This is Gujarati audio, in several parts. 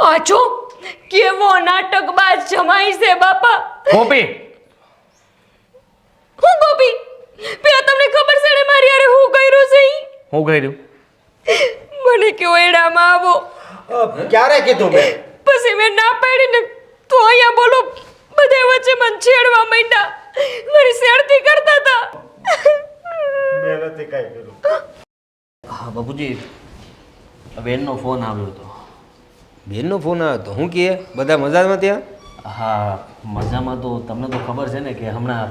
આજો કેવો નાટકબાજ જમાઈ છે બાપા. ગોપી, હું ગોપી? પેલા તમને ખબર છે ને મારી યારે હું કર્યું છે ઈ? હું કર્યું? મને કયો એડામાં આવો. ક્યારે કીધું મેં? પછી મેં ના પાડીને તો અહીંયા બોલો બધે વચ્ચે મને છેડવા માંડ્યા. મારી શેરતી કરતા હતા. મેં નથી કાંઈ કર્યું. હા બાપુજી, બેનનો ફોન આવ્યો હતો. બેનનો ફોન આવ્યો હતો? હું કહે બધા મજામાં ત્યાં? હા મજામાં તો તમને તો ખબર છે ને કે હમણાં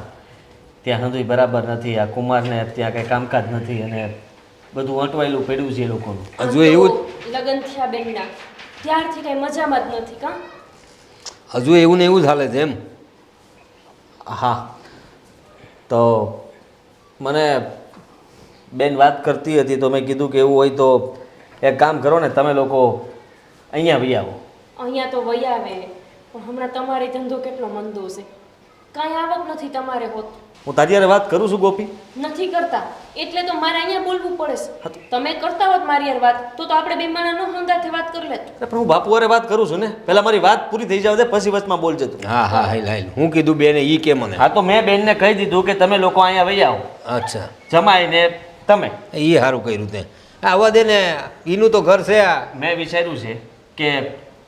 ત્યાં હંધુય બરાબર નથી. આ કુમારને ત્યાં કંઈ કામકાજ નથી અને બધું અટવાયેલું પડ્યું છે એ લોકોનું. હજુ એવું લગન થયા બેનના ત્યારથી કઈ મજામાં જ નથી કા? હજુ એવું ને એવું જ હાલે છે એમ? હા તો મને બેન વાત કરતી હતી તો મેં કીધું કે એવું હોય તો એક કામ કરો ને, તમે લોકો અહીંયા વી આવો. અહીંયા તો વહી આવે પણ હમણાં તમારે ધંધો કેટલો મંદો છે. કાંઈ આવક નથી તમારે હોત. હું તારી હારે વાત કરું છું ગોપી. નથી કરતા એટલે તો મારે અહીંયા બોલવું પડે છે. તમે કરતા હોત મારી યાર વાત તો આપણે બે માણા નો હંગાથે વાત કરી લેત. પણ હું બાપુ હારે વાત કરું છું ને, પહેલા મારી વાત પૂરી થઈ જાવ દે પછી વચમાં બોલજે તું. હા હા હાલ હાલ. હું કીધું બેને ઈ કે મને? હા તો મેં બેનને કહી દીધું કે તમે લોકો અહીંયા વહી આવો. અચ્છા, જમાઈને તમે. એ સારું કર્યું તે. આવવા દે ને, એનું તો ઘર છે આ. મેં વિચાર્યું છે કે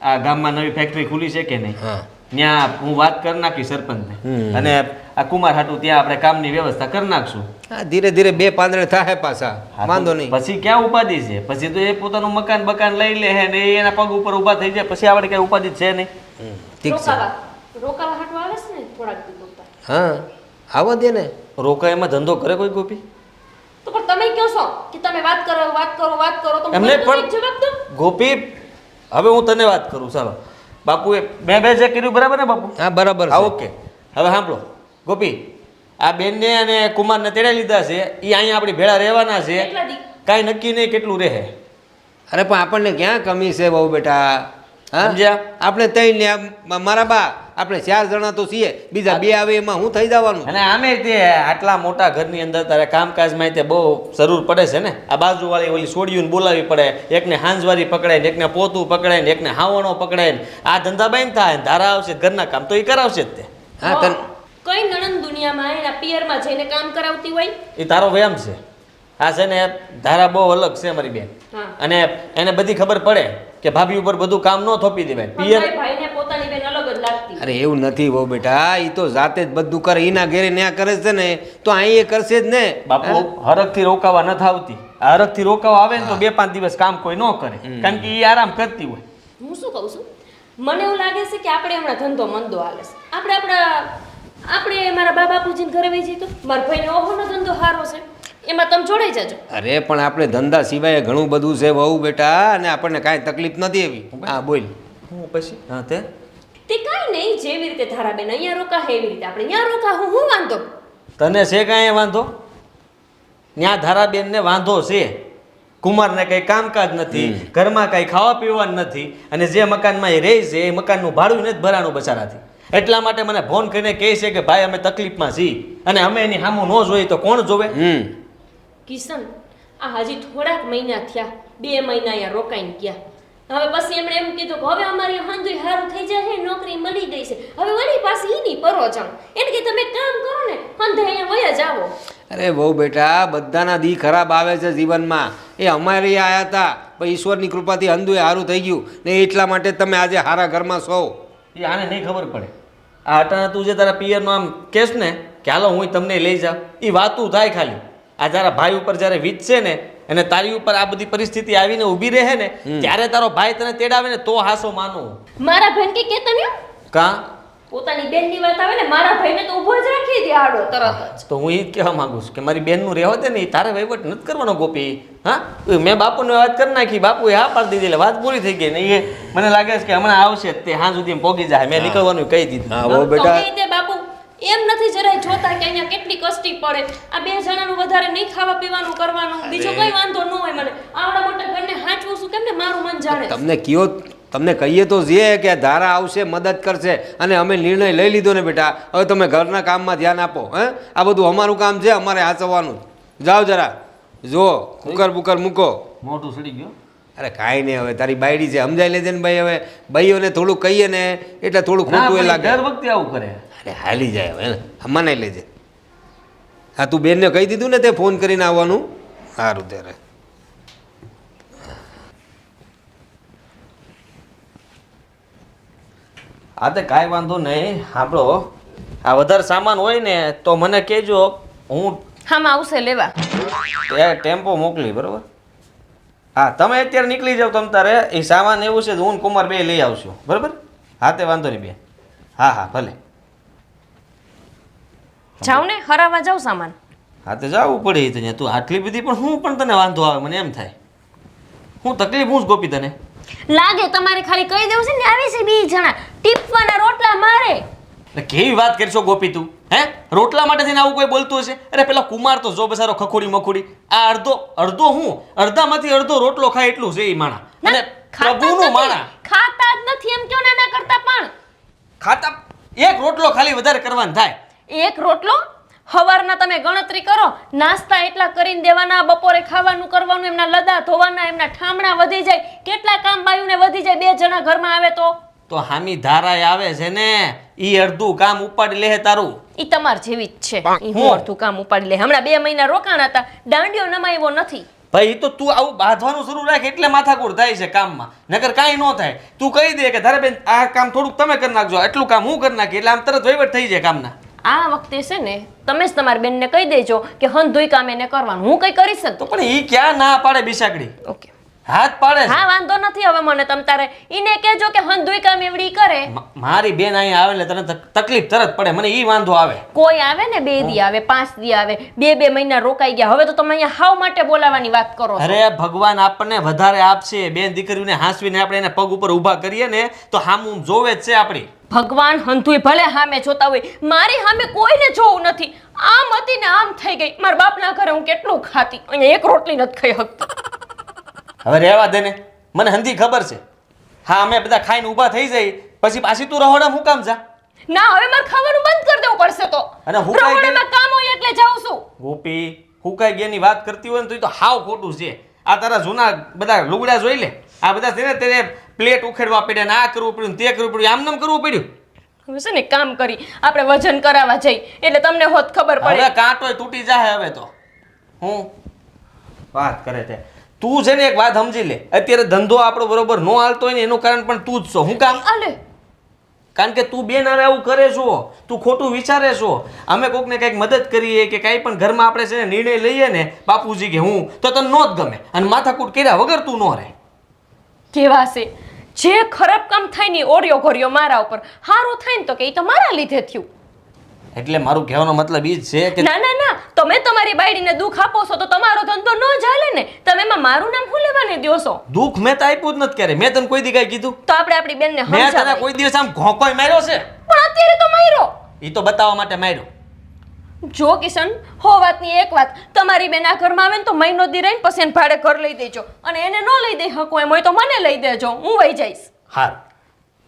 આ ગામમાં નવી ફેક્ટરી ખુલી છે કે નહીં, હા ત્યાં હું વાત કરી નાખી સરપંચને અને આ કુમાર હાટુ ત્યાં આપણે કામની વ્યવસ્થા કરી નાખશું. હા ધીરે ધીરે બે પાંદડે થાય પાછા, હા, તો વાંધો નહીં. પછી ક્યાં ઉપાધિ છે? પછી તો એ પોતાનું મકાન બકાન લઈ લે હે ને એના પગ ઉપર ઊભા થઈ જાય, પછી આપણે કઈ ઉપાધિ છે નહીં. ઠીક છે. રોકાવા હાટવા આવે છે ને થોડાક દી બોલતા. હા આવવા દે ને. રોકા એમાં ધંધો કરે કોઈ ગોપી? તો પણ તમે કહો છો કે તમે વાત કરો વાત કરો વાત કરો તો એમને મને તો પણ એક જવાબ દો. ગોપી, હવે હું તને વાત કરું. ચાલો બાપુએ મેં બે જે કર્યું બરાબર ને બાપુ? હા બરાબર હા છે. ઓકે. હવે સાંભળો ગોપી, આ બેનને અને કુમારને તેડી લીધા છે, એ અહીંયા આપણી ભેળા રહેવાના છે. કેટલા દી? કાંઈ નક્કી નહીં કેટલું રહે. અરે પણ આપણને ક્યાં કમી છે બહુ બેટા? હા સમજ્યા? આપણે ત્રણ ને મારા બા આપણે 4 જણા તો છીએ, બીજા 2 આવે એમાં હું થઈ જવાનું? અને આમે તે આટલા મોટા ઘરની અંદર તારે કામકાજમાં તે બહુ જરૂર પડે છે ને. આ બાજુવાળી ઓલી સોડિયું બોલાવી પડે, એકને હાંજવારી પકડાય ને એકને પોતું પકડાય ને એકને હાવણો પકડાય ને આ ધંધા બંધ થાય ને ધારા આવશે ઘરના કામ તો એ કરાવશે જ તે. હા તને કઈ નણંદ દુનિયામાં એના પિયરમાં જઈને કામ કરાવતી હોય? એ તારો વ્યાયામ છે. આ છે ને ધારા બહુ અલગ છે મારી બેન. હા. અને એને બધી ખબર પડે કે ભાભી ઉપર બધું કામ ન થોપી દેવાય. પણ પિયર મારી ભાઈને પોતાની બેન અલગ જ લાગતી. અરે એવું નથી બહુ બેટા, એ તો જાતે જ બધું કરે. એના ઘેરે ન્યા કરે છે ને તો અહીં એ કરશે જ ને. બાપુ હરખથી રોકાવા નથી આવતી. આ હરખથી રોકાવા આવે ને તો 2-5 દિવસ કામ કોઈ ન કરે, કારણ કે એ આરામ કરતી હોય. હું શું કહું છું, મને એવું લાગે છે કે આપણે હમણાં ધંધો મંદો હાલે છે. આપણે મારા બા બાપુજીને ઘરે વહી જઈએ તો મારા ભાઈને ઓહોનો ધંધો સારો છે, એમાં તમે જોડાઈ જાજો. અરે પણ આપણે ધંધા સિવાય ઘણું બધું છે બહુ બેટા, અને આપણને કાંઈ તકલીફ નથી એવી. હા બોલ. હું પછી હા તે કાંઈ નહીં, જેવી રીતે ધારાબેન અહીંયા રોકા હે એવી રીતે આપણે અહીંયા રોકા. હું વાંધો? તને છે કાંઈ વાંધો? ત્યાં ધારાબેનને વાંધો છે. કુમારને કંઈ કામકાજ નથી, ઘરમાં કંઈ ખાવા પીવાનું નથી, અને જે મકાનમાં એ રહે છે એ મકાનનું ભાડું નથી ભરાણું બચારાથી. એટલા માટે મને ફોન કરીને કહે છે કે ભાઈ અમે તકલીફમાં છીએ અને અમે એની સામું ન જોઈએ તો કોણ જોવે? કિશન, આ હજી થોડાક મહિના થયા, 2 મહિના અહીંયા રોકાઈને ગયા. હવે પછી એમણે એમ કીધું કે હવે અમારી હાંજુય સારું થઈ જાય, નોકરી મળી ગઈ છે, હવે વળી પાછી ઈની પરોજણ. એને કે તમે કામ કરો ને અંધે અહીંયા વયા જાવો. અરે બહુ બેટા, બધાના દી ખરાબ આવે છે જીવનમાં. એ અમારે આયા હતા પણ ઈશ્વરની કૃપાથી અંધુએ સારું થઈ ગયું ને એટલા માટે તમે આજે સારા ઘરમાં છો. એ આને નહીં ખબર પડે. આ અટાણા તું જે તારા પિયરનો આમ કહેશ ને કે હાલો હું તમને લઈ જાઉં, એ વાતું થાય ખાલી. આ તારા ભાઈ ઉપર જ્યારે વીતશે ને અને તારી ઉપર આ બધી પરિસ્થિતિ આવીને ઊભી રહે ને ત્યારે તારો ભાઈ તને તેડાવે ને તો હાસો માનું. મારા ભાઈને કે કેતા ને કાં પોતાની બેનની વાત આવે ને મારા ભાઈને તો ઊભો જ રાખી દે આડો તરત જ. તો હું એ જ કહેવા માંગુ છું કે મારી બેનનું રહેવા દે ને, એ તારે વહીવટ નથી કરવાનો ગોપી. હા મેં બાપુને વાત કરી નાખી, બાપુએ હા પાડી દીધી એટલે વાત પૂરી થઈ ગઈ ને. એ મને લાગે છે કે હમણાં આવશે તે હાં સુધી પોગી જાય. મેં નીકળવાનું કહી દીધું. હા બહુ બેટા, તમે તે બાપુ એમ નથી જરાય જોતા કે અહીંયા કેટલી કષ્ટી પડે. આ 2 જણાનું વધારે નહીં ખાવા પીવાનું કરવાનું, બીજો કઈ વાંધો ન હોય. મને આવડા મોટા ઘરને હાંચવું શું કેમ ને મારું મન જાણે. તમને કહીએ તો જે કે ધારા આવશે મદદ કરશે, અને અમે નિર્ણય લઈ લીધો ને બેટા. હવે તમે ઘરના કામમાં ધ્યાન આપો. આ બધું અમારું કામ છે, અમારે હાચવવાનું. જાઓ જરા જો કુકર બુકર મૂકો. મોટું સડી ગયો. અરે કાંઈ નહીં, હવે તારી બાયડી છે સમજાઈ લેજે ને ભાઈ. હવે ભાઈઓને થોડું કહીએ ને એટલે થોડું ના, ખોટું એ પણ લાગે. દર વખતે આવું કરે. અરે હાલી જાય હવે ને, મનાઈ લેજે. હા તું બેનને કહી દીધું ને તે ફોન કરીને આવવાનું? સારું ત્યારે. હા તે કાંઈ વાંધો નહીં. સાંભળો, આ વધારે સામાન હોય ને તો મને કહેજો, હું હામાં આવશે લેવા. ટેમ્પો મોકલી, બરોબર? હા, તમે અત્યારે નીકળી જાઓ તમ તારે. એ સામાન એવું છે તો હું ને કુમાર બે લઈ આવશું, બરોબર? હા તે વાંધો નહીં બેન. હા હા ભલે. જાવ ને હરાવા જાવ સામાન. હા તે જવું પડે એ તો ત્યાં. તું આટલી બધી પણ હું પણ તને વાંધો આવે મને એમ થાય. હું તકલીફ હું જ ગોપી તને. લાગે તમારે ખાલી કહી દેવું છે ને આવી છે 2 જણા ટીપવાના રોટલા મારે. એટલે કેવી વાત કરશો ગોપી તું? હે, રોટલા માટે થઈને આવું કોઈ બોલતું હશે? અરે પેલા કુમાર તો જો બસારો ખખોડી મખોડી. આ અડધો હું અડધામાંથી અડધો રોટલો ખાય એટલું છે એ માણા. અને પ્રભુનું માણા ખાતા જ નથી એમ કયો ના કરતા. પણ ખાતા એક રોટલો ખાલી વધારે કરવાનો થાય. એક રોટલો હવારના તમે ગણતરી કરો, નાસ્તા એટલા કરીને દેવાના, બપોરે ખાવાનું કરવાનું, એમના લદા ધોવાના, એમના ઠામણા વધી જાય, કેટલા કામ બાયુને વધી જાય 2 જણા ઘરમાં આવે તો હામી ધારાય આવે છે ને, ઈ અડધું કામ ઉપાડી લે તારું. ઈ તમાર જેવી જ છે. ઈ હું અડધું કામ ઉપાડી લે. હમણાં 2 મહિના રોકાણા હતા, દાંડિયો નમાવ્યો નથી. ભાઈ તો તું આવું બાંધવાનું શરૂ રાખ એટલે માથાકૂટ થાય છે કામમાં. નકર કાંઈ ન થાય. તું કહી દે કે ધારે બેન આ કામ થોડુંક તમે કરી નાખજો, એટલું કામ હું કરી નાખી, એટલે આમ તરત વહીવટ થઈ જાય કામના. આ વખતે છે ને તમે જ તમારી બેનને કહી દેજો કે હંધુઈ કામ એને કરવાનું, હું કઈ કરી શકતો. તો પણ ઈ ક્યાં ના પાડે બિસાકડી? ઓકે, હાથ પાડે છે. હા વાંધો નથી. હવે મને તમ તારે ઈને કહેજો કે હંધુઈ કામ એવડી કરે. મારી બેન અહીંયા આવે એટલે તને તકલીફ તરત પડે, મને ઈ વાંધો આવે. કોઈ આવે ને 2 દી આવે, 5 દી આવે, 2 મહિના રોકાઈ ગયા, હવે તો તમે અહીંયા હાવ માટે બોલાવાની વાત કરો છો. અરે ભગવાન આપણને વધારે આપશે. બેન દીકરીઓને હાંસવીને આપણે એને પગ ઉપર ઊભા કરીએ ને તો હામું જોવે જ છે આપણી. ભગવાન હંધુઈ ભલે સામે જોતા હોય, મારી સામે કોઈને જોવું નથી. આમ હતી ને આમ થઈ ગઈ. મારા બાપના ઘરે હું કેટલું ખાતી, અહીંયા એક રોટલી નથી ખાઈ શકતી. હવે રહેવા દે ને, મને હંધી ખબર છે. હા, અમે બધા ખાઈને ઊભા થઈ જઈ પછી પાછી તું રહોડા હું કામ જા? ના, હવે મારે ખાવાનું બંધ કરી દેવું પડશે તો. અને હું કાંઈ રહોડામાં કામ હોય એટલે જાઉં છું. ગોપી, હુકાઈ ગયાની વાત કરતી હોય ને તો ઈ તો હાવ ખોટું છે. આ તારા જૂના બધા લુગડા જોઈ લે. આ બધા છે ને તેને પ્લેટ ઉખેડવા પડ્યા ને આ કરવું પડ્યું ને તે કરવું પડ્યું, આમ નામ કરવું પડ્યું. હવે છે ને કામ કરી આપણે વજન કરાવવા જઈ એટલે તમને હોત ખબર પડે. હવે કાંટોય તૂટી જાય હવે તો. હું વાત કરે તે તું છે ને એક વાત સમજી લે, અત્યારે ધંધો આપણો બરોબર નો હાલતો હોય ને એનું કારણ પણ તું જ છો. હું કામ? આલે કારણ કે તું બેન હારે આવું કરે છો, તું ખોટું વિચારે છો. અમે કોકને કંઈક મદદ કરીએ કે કાંઈ પણ ઘરમાં આપણે છે ને નિર્ણય લઈએ ને બાપુજી કે હું, તો તને નો જ ગમે અને માથાકૂટ કર્યા વગર તું નો રહે. કેવા છે જે ખરાબ કામ થાય ને ઓરિયો ઘોરિયો મારા ઉપર, હારું થાય ને તો કે ઈ તો મારા લીધે થયું. એટલે મારું કહેવાનો મતલબ ઈ જ છે કે ના ના ના, તમે તમારી બાયડીને દુઃખ આપો છો તો તમારો ધંધો ન ચાલે ને. તમે એમાં મારું નામ હું લેવાને દ્યો છો? દુઃખ મેં તો આપ્યું જ નથી ક્યારે. મેં તને કોઈ દી કાંઈ કીધું? તો આપણે આપણી બેનને મેં તને સમજાવાય. કોઈ દિવસ આમ ઘોંકોય માર્યો છે? પણ અત્યારે તો માર્યો. ઈ તો બતાવવા માટે માર્યો. જો કિશન, હો વાતની એક વાત, તમારી બેન આ ઘરમાં આવે ને તો મહિનો દી રહીને પછી એને ભાડે ઘર લઈ દેજો, અને એને ન લઈ દઈ શકો એમ હોય તો મને લઈ દેજો, હું વહી જઈશ. હાર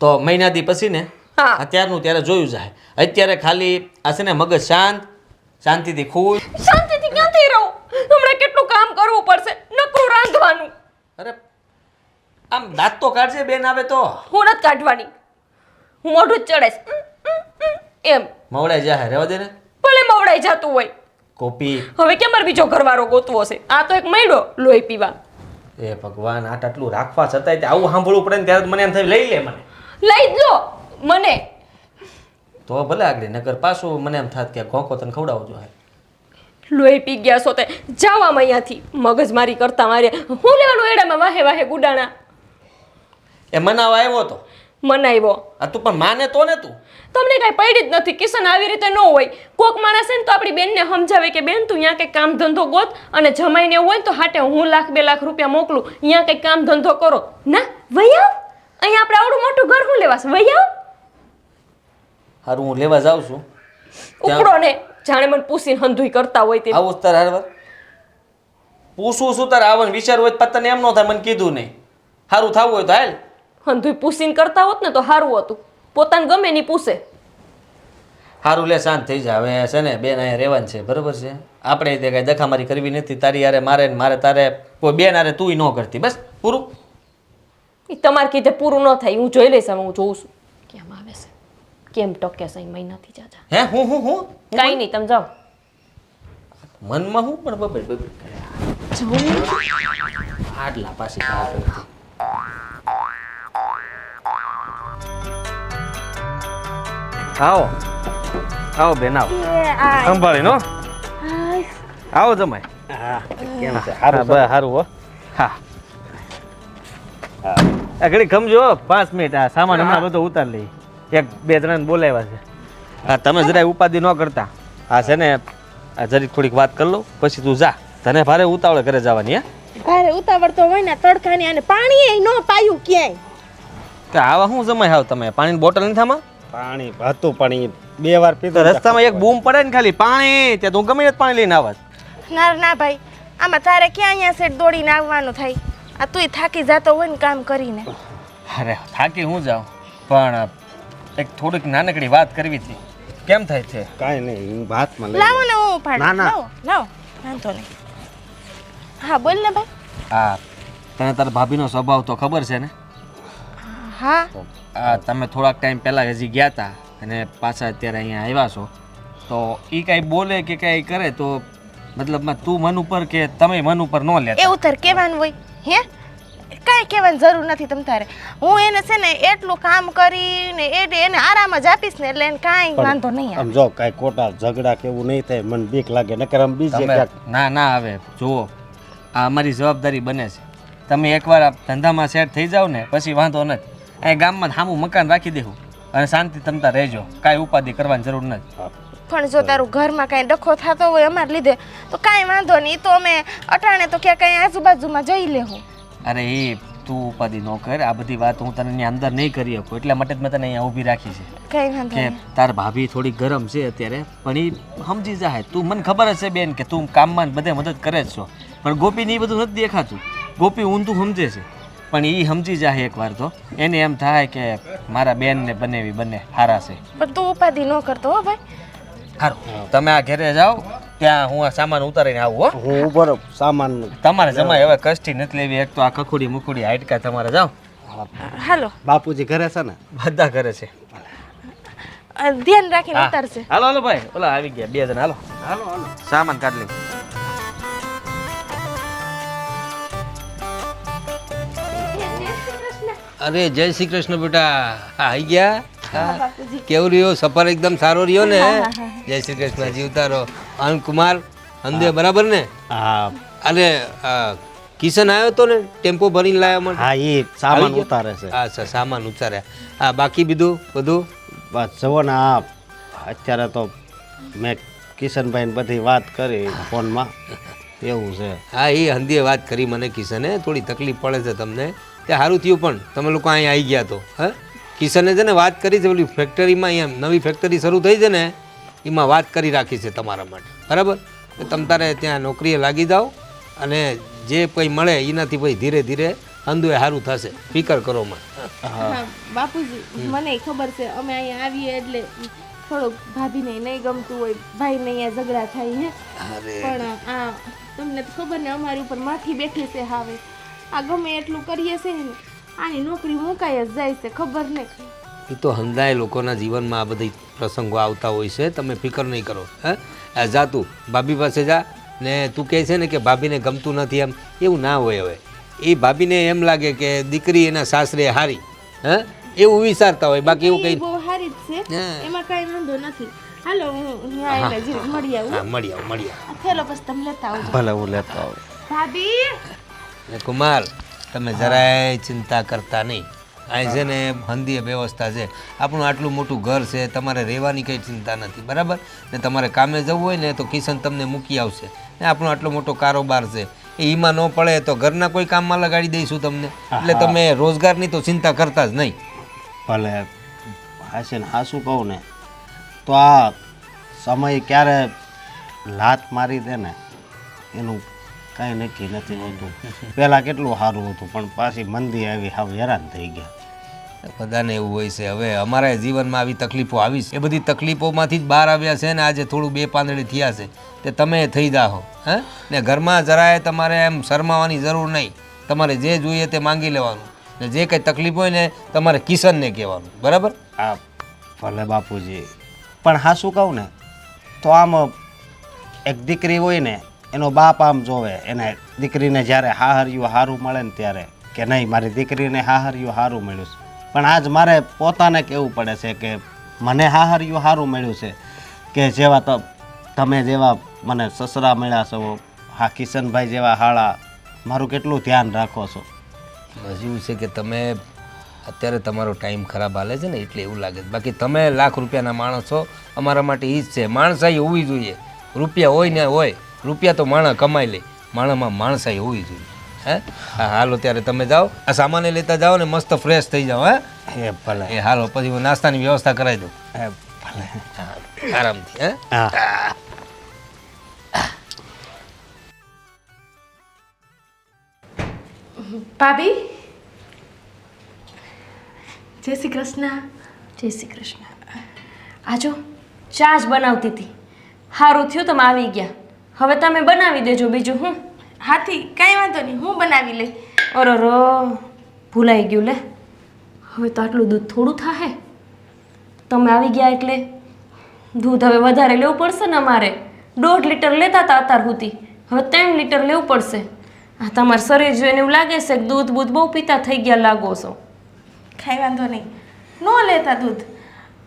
તો મહિના દી પછી ને હા. અત્યારનું ત્યારે જોયું જાય. અત્યારે ખાલી આ છે ને મગજ શાંત, શાંતિથી ખુશ. શાંતિથી ક્યાંથી રહું? હમણાં કેટલું કામ કરવું પડશે, નકરું રાંધવાનું. અરે આમ દાંત તો કાઢજે બેન આવે તો. હું નથી કાઢવાની, હું મોઢું જ ચડેશ એમ. મવડાઈ જાય, રહેવા દે ને. ભલે મવડાઈ જતું હોય. કોપી હવે કેમ મારે બીજો ઘરવાળો ગોતવો છે? આ તો એક મૈડો લોહી પીવા. એ ભગવાન, આટલું રાખવા છતાંય તે આવું સાંભળવું પડે ને ત્યારે તો મને એમ થાય લઈ લે મને. લઈ જ લો મને. તો ભલે આગળ, નકર પાછું મને એમ થાત કે ઘોંકો તને ખવડાવજો. લોહી પી ગયા છો તે જાવામાં અહીંયાથી. મગજમારી કરતા મારે હું લેવાનું એડામાં વાહે વાહે ગુડાણા. એ મનાવા આવ્યો તો મનાવ્યો. આ તું પણ માને તો ને તું. તમને કાંઈ પડી જ નથી કિશન, આવી રીતે ન હોય. કોક માણસ છે ને તો આપણી બેનને સમજાવે કે બેન તું અહીંયા કંઈક કામ ધંધો ગોત, અને જમાઈને એવું હોય ને તો હાટે હું 1,00,000 2 લાખ રૂપિયા મોકલું, અહીંયા કંઈક કામ ધંધો કરો. ના વહી આવ, અહીંયા આપણે આવડું મોટું ઘર હું લેવાશે? વહી આવ. હારું હું લેવા જાઉં છું. ઉપડો ને, જાણે મને પૂછીને હંધુઈ કરતા હોય તે. આવું તાર હારવાર પૂછું શું તારે આવવાનું વિચાર હોય તો તને એમ ન થાય મને કીધું નહીં. સારું થવું હોય તો હાલ. હંધુઈ પૂછીને કરતા હોત ને તો સારું હતું. પોતાને ગમે નહીં પૂછે. સારું લે, શાંત થઈ જા. હવે છે ને બેન અહીંયા રહેવાનું છે, બરાબર છે? આપણે તે કાંઈ દખામારી કરવી નથી. તારી યારે મારે ને મારે તારે કોઈ બેન હારે તુંય ન કરતી. બસ પૂરું. એ તમારે કીધે પૂરું ન થાય હું જોઈ લઈશ હવે હું જોઉં છું કેમ આવે છે કેમ ટકે છે મહિનાથી જાજા હે હું કાંઈ નહીં તમે જાઓ મનમાં હું પણ બબે બબે આટલા પાછી કા કરતી આવો આવો બેન આવો સંભાળી નો આવો જમાય કેમ છે હા બસ સારું હો હા આ ઘડી ખમજો 5 મિનિટ આ સામાન હમણાં બધો ઉતાર લઈ એક બે જણાને બોલાવ્યા છે હા તમે જરાય ઉપાધિ ન કરતા આ છે ને આ જરીક થોડીક વાત કરી લો પછી તું જા તને ભારે ઉતાવળે ઘરે જવાની હે ભારે ઉતાવળ તો હોય ને તડકાની અને પાણી ન પાયું ક્યાંય કે આવા શું જમાય હાવ તમે પાણીની બોટલ નથી થામાં પાણી હતું પણ ઈ 2 વાર તો પીધું રસ્તામાં એક બૂમ પડે ને ખાલી પાણી ત્યાં તું ગમે તે પાણી લઈને આવત ના ના ભાઈ આમાં તારે ક્યાં અહીંયા સેટ દોડીને આવવાનું થાય આ તુંય થાકી જતો હોય ને કામ કરીને અરે થાકી હું જાઉં પણ એક થોડીક નાનકડી વાત કરવી હતી કેમ થાય છે કાંઈ નહીં હું હાથમાં લઈ લાવો ને હું ઉપાડ ના, ના. લાવો લાવો વાંધો નહીં હા બોલ ને ભાઈ હા તને તારા ભાભીનો સ્વભાવ તો ખબર છે ને હા આ તમે થોડાક ટાઈમ પહેલાં હજી ગયા હતા અને પાછા અત્યારે અહીંયા આવ્યા છો તો એ કાંઈ બોલે કે કાંઈ કરે તો મતલબમાં તું મન ઉપર કે તમે મન ઉપર ન લેતા એવું તાર કહેવાનું હોય હે કાંઈ કહેવાની જરૂર નથી તમ તારે હું એને છે ને એટલું કામ કરીને એને આરામ જ આપીશ ને એટલે એને કાંઈ વાંધો નહીં આવે આમ જો કાંઈ ખોટા ઝઘડા કે એવું નહીં થાય મને બીક લાગે નકર આમ બીજે તમે ક્યાંક ના હવે જુઓ આ અમારી જવાબદારી બને છે તમે એકવાર આ ધંધામાં સેટ થઈ જાઓ ને પછી વાંધો નથી અહીં ગામમાં સામું મકાન રાખી દેવું અને શાંતિ તમતા રહેજો કાંઈ ઉપાધિ કરવાની જરૂર નથી પણ જો તારું ઘરમાં કાંઈ ડખો થતો હોય અમારે લીધે તો કાંઈ વાંધો નહીં ઈ તો અમે અટાણે તો ક્યાં કાંઈ આજુબાજુમાં જઈ લેવું અરે એ તું ઉપાધિ ન કર આ બધી વાત હું તને અહીંયા અંદર નહીં કરી શકું એટલા માટે જ મેં તને અહીંયા ઊભી રાખી છે કાંઈ વાંધો કે નહીં તાર ભાભી થોડી ગરમ છે અત્યારે પણ એ સમજી જાય તું મને ખબર જ છે બેન કે તું કામમાં ને બધે મદદ કરે જ છો પણ ગોપીને એ બધું નથી દેખાતું ગોપી ઊંધું સમજે છે પણ એ સમજી જાય એકવાર તો એને એમ થાય કે મારા બેનને બનેવી બંને સારા છે પણ તું ઉપાધિ ન કરતો હો ભાઈ સારું તમે આ ઘરે જાઓ ત્યાં હું આ સામાન ઉતારીને આવું હો હું ઉભો રહું સામાન તમારે જમાય હવે કષ્ટી નથી લેવી એક તો આ ખખોડી મુખોડી હાડકા તમારે જાઓ હાલો બાપુજી ઘરે છે ને બધા કરે છે ધ્યાન રાખીને હા. ઉતારશે હાલો હાલો ભાઈ ઓલા આવી ગયા બે જણા હાલો હાલો હાલો સામાન કાઢ લઈ અરે જય શ્રી કૃષ્ણ બેટા આ આવી ગયા હા. કેવું રહ્યો સફર એકદમ સારો રહ્યો ને જય શ્રી કૃષ્ણ જીવતા રહો અનંત કુમાર અંદે બરાબર ને હા અને કિશન આવ્યો તો ને ટેમ્પો ભરીને લાવ્યા મને હા એ સામાન આવી ગયા? ઉતારે છે અચ્છા સામાન ઉતાર્યા હા બાકી બધું બસ જુઓ ને આ અત્યારે તો મેં કિશનભાઈને બધી વાત કરી ફોનમાં એવું છે હા એ હંધીએ વાત કરી મને કિશને થોડી તકલીફ પડે છે તમને તે સારું થયું પણ તમે લોકો અહીંયા આવી ગયા તો હા કિશને છે ને વાત કરી છે ઓલી ફેક્ટરીમાં અહીંયા નવી ફેક્ટરી શરૂ થઈ છે ને એમાં વાત કરી રાખી છે તમારા માટે બરાબર તો તમે તારે ત્યાં નોકરીએ લાગી જાઓ અને જે કંઈ મળે એનાથી પછી ધીરે ધીરે અંધુએ સારું થશે ફિકર કરો માં હા બાપુજી મને ખબર છે અમે અહીંયા આવીએ એટલે થોડુંક ભાભીને નહીં ગમતું હોય ભાઈને અહીંયા ઝઘડા થાય હે પણ આ તમને તો ખબર ને અમારી ઉપર માઠી બેઠી છે હવે આ ગમે એટલું કરીએ છે ને આની નોકરી મુકાઈ જ જાય છે ખબર નહીં એ તો હંધાય લોકોના જીવનમાં આ બધી પ્રસંગો આવતા હોય છે તમે ફિકર નહીં કરો હા જા તું ભાભી પાસે જા ને તું કહે છે ને કે ભાભીને ગમતું નથી એમ એવું ના હોય હવે એ ભાભીને એમ લાગે કે દીકરી એના સાસરે હારી હા એવું વિચારતા હોય બાકી એવું કંઈ બહુ સારી જ છે હા. એમાં કાંઈ વાંધો નથી હાલો હું આવીને જરીક મળી આવું હા મળી આવો મળી આવો આ થેલો પછી તમે લેતા આવજો ભલે હું લેતો આવું ભાભી ને કુમાર તમે જરાય ચિંતા કરતા નહીં અહીં છે ને હંધીય વ્યવસ્થા છે આપણું આટલું મોટું ઘર છે તમારે રહેવાની કંઈ ચિંતા નથી બરાબર ને તમારે કામે જવું હોય ને તો કિશન તમને મૂકી આવશે ને આપણો આટલો મોટો કારોબાર છે એમાં ન પડે તો ઘરના કોઈ કામમાં લગાડી દઈશું તમને એટલે તમે રોજગારની તો ચિંતા કરતા જ નહીં ભલે હાસીને હાસું કહું ને તો આ સમય ક્યારે લાત મારી દે ને એનું કાંઈ નક્કી નથી હોતું પહેલાં કેટલું સારું હતું પણ પાછી મંદી આવી હાવ હેરાન થઈ ગયા બધાને એવું હોય છે હવે અમારા જીવનમાં આવી તકલીફો આવી છે એ બધી તકલીફોમાંથી જ બહાર આવ્યા છે ને આજે થોડું બે પાંદડી થયા છે તે તમે થઈ જાઓ હે ને ઘરમાં જરાય તમારે એમ શરમાવાની જરૂર નહીં તમારે જે જોઈએ તે માંગી લેવાનું ને જે કંઈ તકલીફ હોય ને તમારે કિશનને કહેવાનું, બરાબર? આ ભલે બાપુજી, પણ હા શું કહું ને તો આમ એક દીકરી હોય ને એનો બાપ આમ જોવે એને દીકરીને જ્યારે હાહર્યું સારું મળે ને ત્યારે કે નહીં મારી દીકરીને હાહર્યું સારું મળ્યું છે. પણ આજ મારે પોતાને કહેવું પડે છે કે મને હાહર્યું સારું મળ્યું છે કે જેવા તો તમે જેવા મને સસરા મળ્યા છો, હા કિશનભાઈ જેવા હાળા, મારું કેટલું ધ્યાન રાખો છો. બસ એવું છે કે તમે અત્યારે તમારો ટાઈમ ખરાબ હાલે છે ને એટલે એવું લાગે છે. બાકી તમે લાખ રૂપિયાના માણસ છો, અમારા માટે એ જ છે. માણસાઈ હોવી જોઈએ. રૂપિયા હોય ને હોય, રૂપિયા તો માણસ કમાઈ લે, માણસમાં માણસાઈ હોવી જોઈએ. હે હા હાલો ત્યારે તમે જાઓ, આ સામાન લેતા જાઓ ને મસ્ત ફ્રેશ થઈ જાઓ. એ ભલે એ હાલો પછી હું નાસ્તાની વ્યવસ્થા કરાવી દઉં. એ ભલે હા આરામથી. હે હા ભાભી, જય શ્રી કૃષ્ણ. જય શ્રી કૃષ્ણ. આજો ચા જ બનાવતી હતી, સારું થયું તમે આવી ગયા. હવે તમે બનાવી દેજો. બીજું હું હાથી કાંઈ વાંધો નહીં, હું બનાવી લઈ. અરર ભૂલાઈ ગયું લે. હવે તો આટલું દૂધ થોડું થાહે. તમે આવી ગયા એટલે દૂધ હવે વધારે લેવું પડશે ને. અમારે 1.5 લીટર લેતા હતા અત્યાર સુધી, હવે 3 લીટર લેવું પડશે. આ તમારું શરીર જોઈને એવું લાગે છે કે દૂધ બૂધ બહુ પીતા થઈ ગયા લાગો છો. કાંઈ વાંધો નહીં, ન લેતા દૂધ.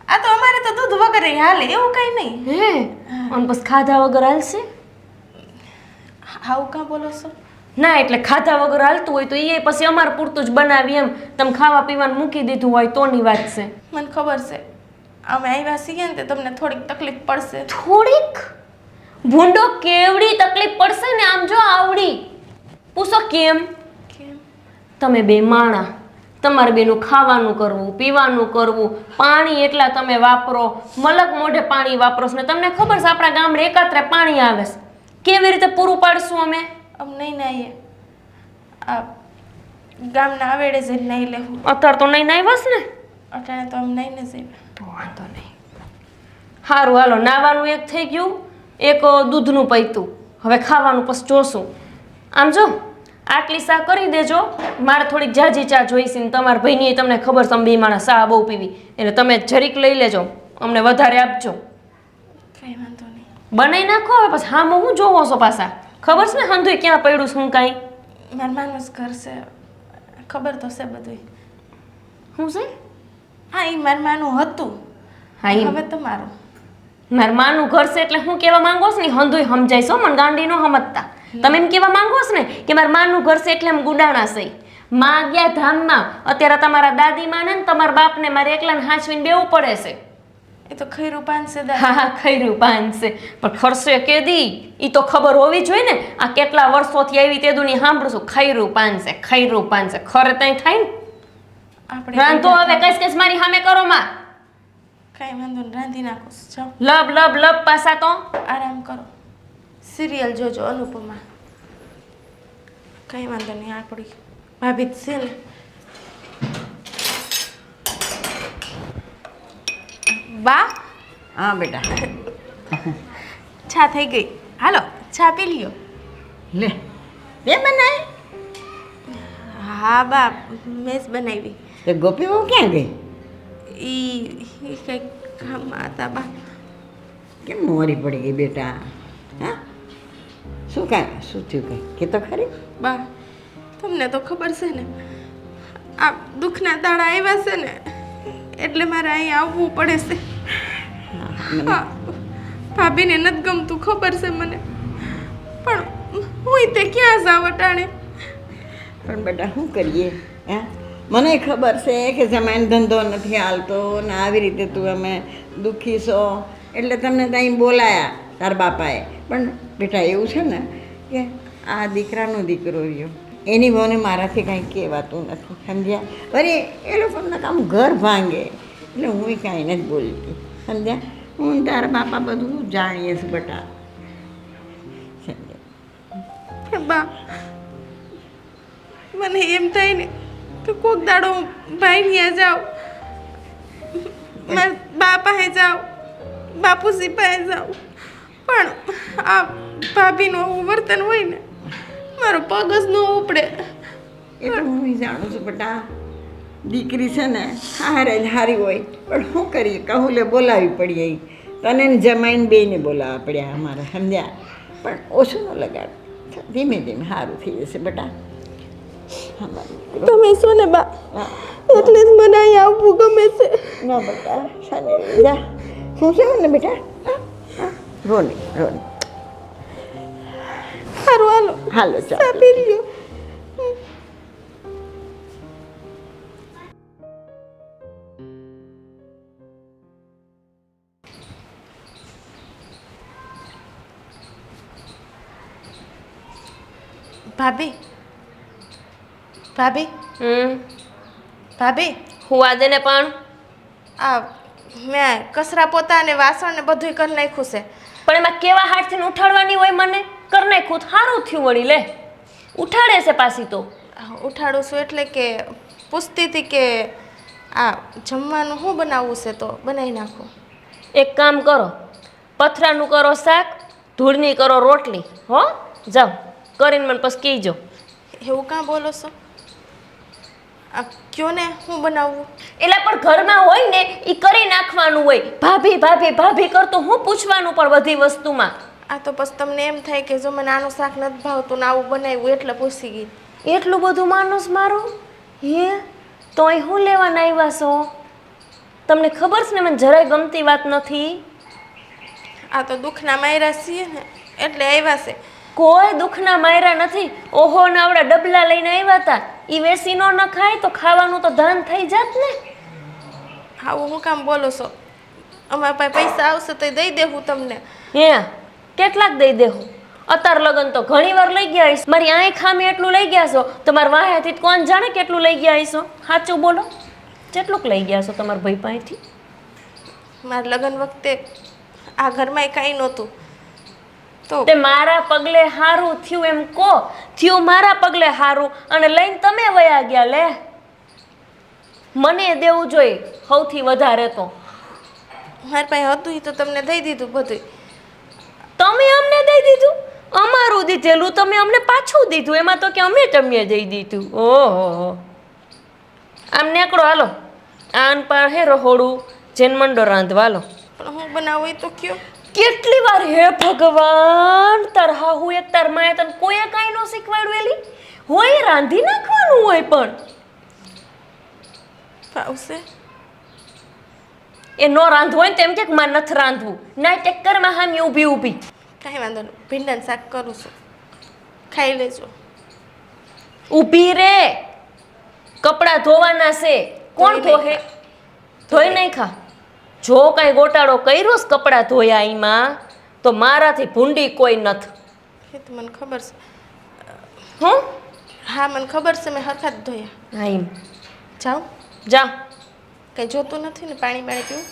આ તો અમારે તો દૂધ વગર હાલે, એવું કાંઈ નહીં. હે અને બસ ખાધા વગર હાલશે? આવું કાં બોલો છો? ના એટલે ખાધા વગર હાલતું હોય તો એ પછી અમારે પૂરતું જ બનાવી એમ. તમે ખાવા પીવાનું મૂકી દીધું હોય તોની વાત છે. મને ખબર છે અમે આવ્યા છીએ ને તે તમને થોડીક તકલીફ પડશે. થોડીક ભૂંડો કેવડી તકલીફ પડશે ને. આમ જો આવડી પૂછો કેમ? કેમ? તમે બે માણા, તમારે બેનું ખાવાનું કરવું, પીવાનું કરવું, પાણી એટલા તમે વાપરો, મલક મોઢે પાણી વાપરો છો ને તમને ખબર છે આપણા ગામડે એકાત્રે પાણી આવે છે. કેવી રીતે પૂરું પાડશું અમે? આમ નહીં નાહીએ, આ ગામના આવેડે જઈને નહીં લેવું. અત્યારે તો નહીં નાહ્યાસ ને? અટાણે તો આમ નહીં ને જઈએ. તો વાંધો નહીં. સારું હાલો, નાવાનું એક થઈ ગયું, એક દૂધનું પૈતું. હવે ખાવાનું પછી જોશું. આમ જો આટલી ચા કરી દેજો. મારે થોડીક જાજી ચા જોઈશે ને તમારા ભાઈની તમને ખબર છે અમે બે માણસ ચા બહુ પીવી, એટલે તમે જરીક લઈ લેજો, અમને વધારે આપજો. કાંઈ વાંધો નહીં. બનાવી નાખો. હવે પછી હા હું જોવો છો પાછા? ખબર છે ને હંધુય ક્યાં પડ્યું શું કાંઈ? મારા માનું જ ઘર છે, ખબર તો છે બધું. શું છે? હા એ મારા માનું હતું, હા એમ હવે તમારું. મારા માનું ઘર છે એટલે હું કહેવા માંગો છો ને હંધુય સમજાય છો, મને ગાંડી નો સમજતા. તમે એમ કહેવા માંગો છો ને કે મારા માનું ઘર છે એટલે એમ ગુડાણા છે. માં ગયા ધામમાં, અત્યારે તમારા દાદીમાં ને તમારા બાપને મારે એકલાને હાંચવીને બેવું પડે છે. એ તો ખૈરું પાન છે હા હા ખૈરું પાન છે, પણ ખર્ચે કેદી એ તો ખબર હોવી જોઈએ ને. આ કેટલા વર્ષોથી આવી તે દુની સાંભળું છું ખૈરું પાન છે, ખૈરું પાન છે. ખરે ત્યાં થાય ને. આપણે રાંધો હવે કઈશ કઈશ મારી સામે કરો માં. કાંઈ વાંધો નહીં, રાંધી નાખો. જાઓ લબ લબ લબ પાછા તો આરામ કરો, સિરિયલ જોજો અનુપમા. કાંઈ વાંધો નહીં, આપણી ભાભી જ છે ને. બા હા બેટા, ચા થઈ ગઈ, હાલો ચા પી લ્યો. લે તે બનાવી? હા બા મેં જ બનાવી. તે ગોપી બહુ ક્યાં ગઈ? ઈ કંઈક કામમાં હતા બા. કેમ મોડી પડી ગઈ બેટા? હા શું કાંઈ શું થયું કંઈ કે તો ખરી? બા તમને તો ખબર છે ને આ દુઃખના દાડા આવ્યા છે ને એટલે મારે અહીં આવવું પડે છે. હા ભાભીને નથી ગમતું ખબર છે મને, પણ હું તે ક્યાં જાવ અટાણે. પણ બેટા શું કરીએ? હા મને ખબર છે કે જમાઈનો ધંધો નથી હાલતો ને આવી રીતે તું અમે દુઃખી છો એટલે તમને ત્યાં બોલાયા તાર બાપાએ. પણ બેટા એવું છે ને કે આ દીકરાનો દીકરો રહ્યો, એની વહુને મારાથી કાંઈ કહેવાતું નથી, સમજ્યા? વળી એ લોકોને કામ ઘર ભાંગે એટલે હું કાંઈ નથી બોલતી, સમજ્યા? હું તારા બાપા બધું જાણીએ છું બેટા, સમજ્યા? પણ બા મને એમ થાય ને કે કોક દાડો હું ભાઈ ત્યાં જાઉં, મારા બા પાસે જાઉં, બાપુજી પાસે જાઉં, પણ આ ભાભીનું આવું વર્તન હોય ને મારો પગ જ ન ઉપડે. એ તો હું જાણું છું બેટા, દીકરી છે ને હારે જ હારી હોય પણ શું કરીએ કહું લે બોલાવી પડીએ ઈ. તને ને જમાઈને બેયને બોલાવવા પડ્યા અમારે સમજ્યા પણ ઓછું ન લગાડ ધીમે ધીમે સારું થઈ જશે બેટા હા બાબુ. તમે શું ને બા એટલે જ મને અહીંયા આવવું ગમે છે. ના બેટા શાને જા શું છે ને બેટા હા, હા. રોની રોની સારું હાલો હાલો ચાલો ચા પી લ્યો. ભાભી ભાભી ભાભી હું આજે ને પણ આ મેં કચરા પોતા અને વાસણ ને બધું કરી નાખ્યું છે. પણ એમાં કેવા હાથથી ઉઠાડવાની હોય મને કર નાખું સારું થયું વળી લે ઉઠાડે છે પાછી તો ઉઠાડું છું એટલે કે પૂછતી હતી કે આ જમવાનું શું બનાવવું છે તો બનાવી નાખો. એક કામ કરો પથરાનું કરો શાક ધૂળની કરો રોટલી હો જાઓ કરીને મને પછી કહીજો. એવું કાં બોલો છો? આ કયો ને હું બનાવવું? એટલે પણ ઘરમાં હોય ને એ કરી નાખવાનું હોય ભાભી ભાભી ભાભી કરતું હું પૂછવાનું પણ બધી વસ્તુમાં. આ તો પછી તમને એમ થાય કે જો મને આનું શાક નથી ભાવતું ને આવું બનાવ્યું એટલે પૂછી ગઈ. એટલું બધું માનસ મારું હે તો અહીં હું લેવાના આવ્યા છો? તમને ખબર છે ને મને જરાય ગમતી વાત નથી. આ તો દુઃખના માયરા છીએ ને એટલે આવ્યા છે. કોઈ દુઃખના માયરા નથી. ઓહો ને આવડા ડબલા લઈને આવ્યા હતા એ વેસી ન ખાય તો ખાવાનું તો ધાન થઈ જાત ને. આવું હું કામ બોલો છો? અમારા પાસે પૈસા આવશે તો દઈ દેવું તમને. હે કેટલાક દઈ દેવું? અત્યાર લગન તો ઘણી વાર લઈ ગયા હઈશ. મારી આંખ ખામી એટલું લઈ ગયા છો તમારા વાહેથી કોણ જાણે કેટલું લઈ ગયા હઈશો? સાચું બોલો કેટલુંક લઈ ગયા છો તમારા ભાઈ પાસેથી? મારા લગ્ન વખતે આ ઘરમાં કાંઈ નહોતું તો તે મારા પગલે હારું થયું એમ કો થયું મારા પગલે હારું અને લઈને તમે વયા ગયા લે. મને દેવું જોઈએ સૌથી વધારે તો. મારી પાસે હતું તો તમને દઈ દીધું બધું. તમે અમને દઈ દીધું? અમારું દીધેલું તમે અમને પાછું દીધું એમાં તો કે અમે તમને દઈ દીધું. ઓહો આમ નીકળો હાલો આન પર હે રહોડું જેન મંડો રાંધવા હાલો. પણ હું બનાવું એ તો કયો. કેટલી વાર હે ભગવાન તાર હાહુ એક તાર માયા તને કોઈએ કાંઈ ન શીખવાડ્યું એલી હોય રાંધી નાખવાનું હોય પણ ભાવશે એ નો રાંધવું હોય ને તેમ કે મારે નથી રાંધવું ના ટેક્કરમાં હામી ઊભી ઊભી. કાંઈ વાંધો નહીં ભીંડાનું શાક કરું છું ખાઈ લેજો. ઊભી રે કપડાં ધોવાના છે કોણ ધોહે? ધોઈ નહીં ખા. જો કાંઈ ગોટાળો કર્યો છે કપડાં ધોયા એમાં તો મારાથી ભૂંડી કોઈ નથી. એ તો મને ખબર છે. હું હા મને ખબર છે મેં હરખા જ ધોયા. હા એમ જાઉં જા. કંઈ જોતું નથી ને પાણી બાણી પીવું?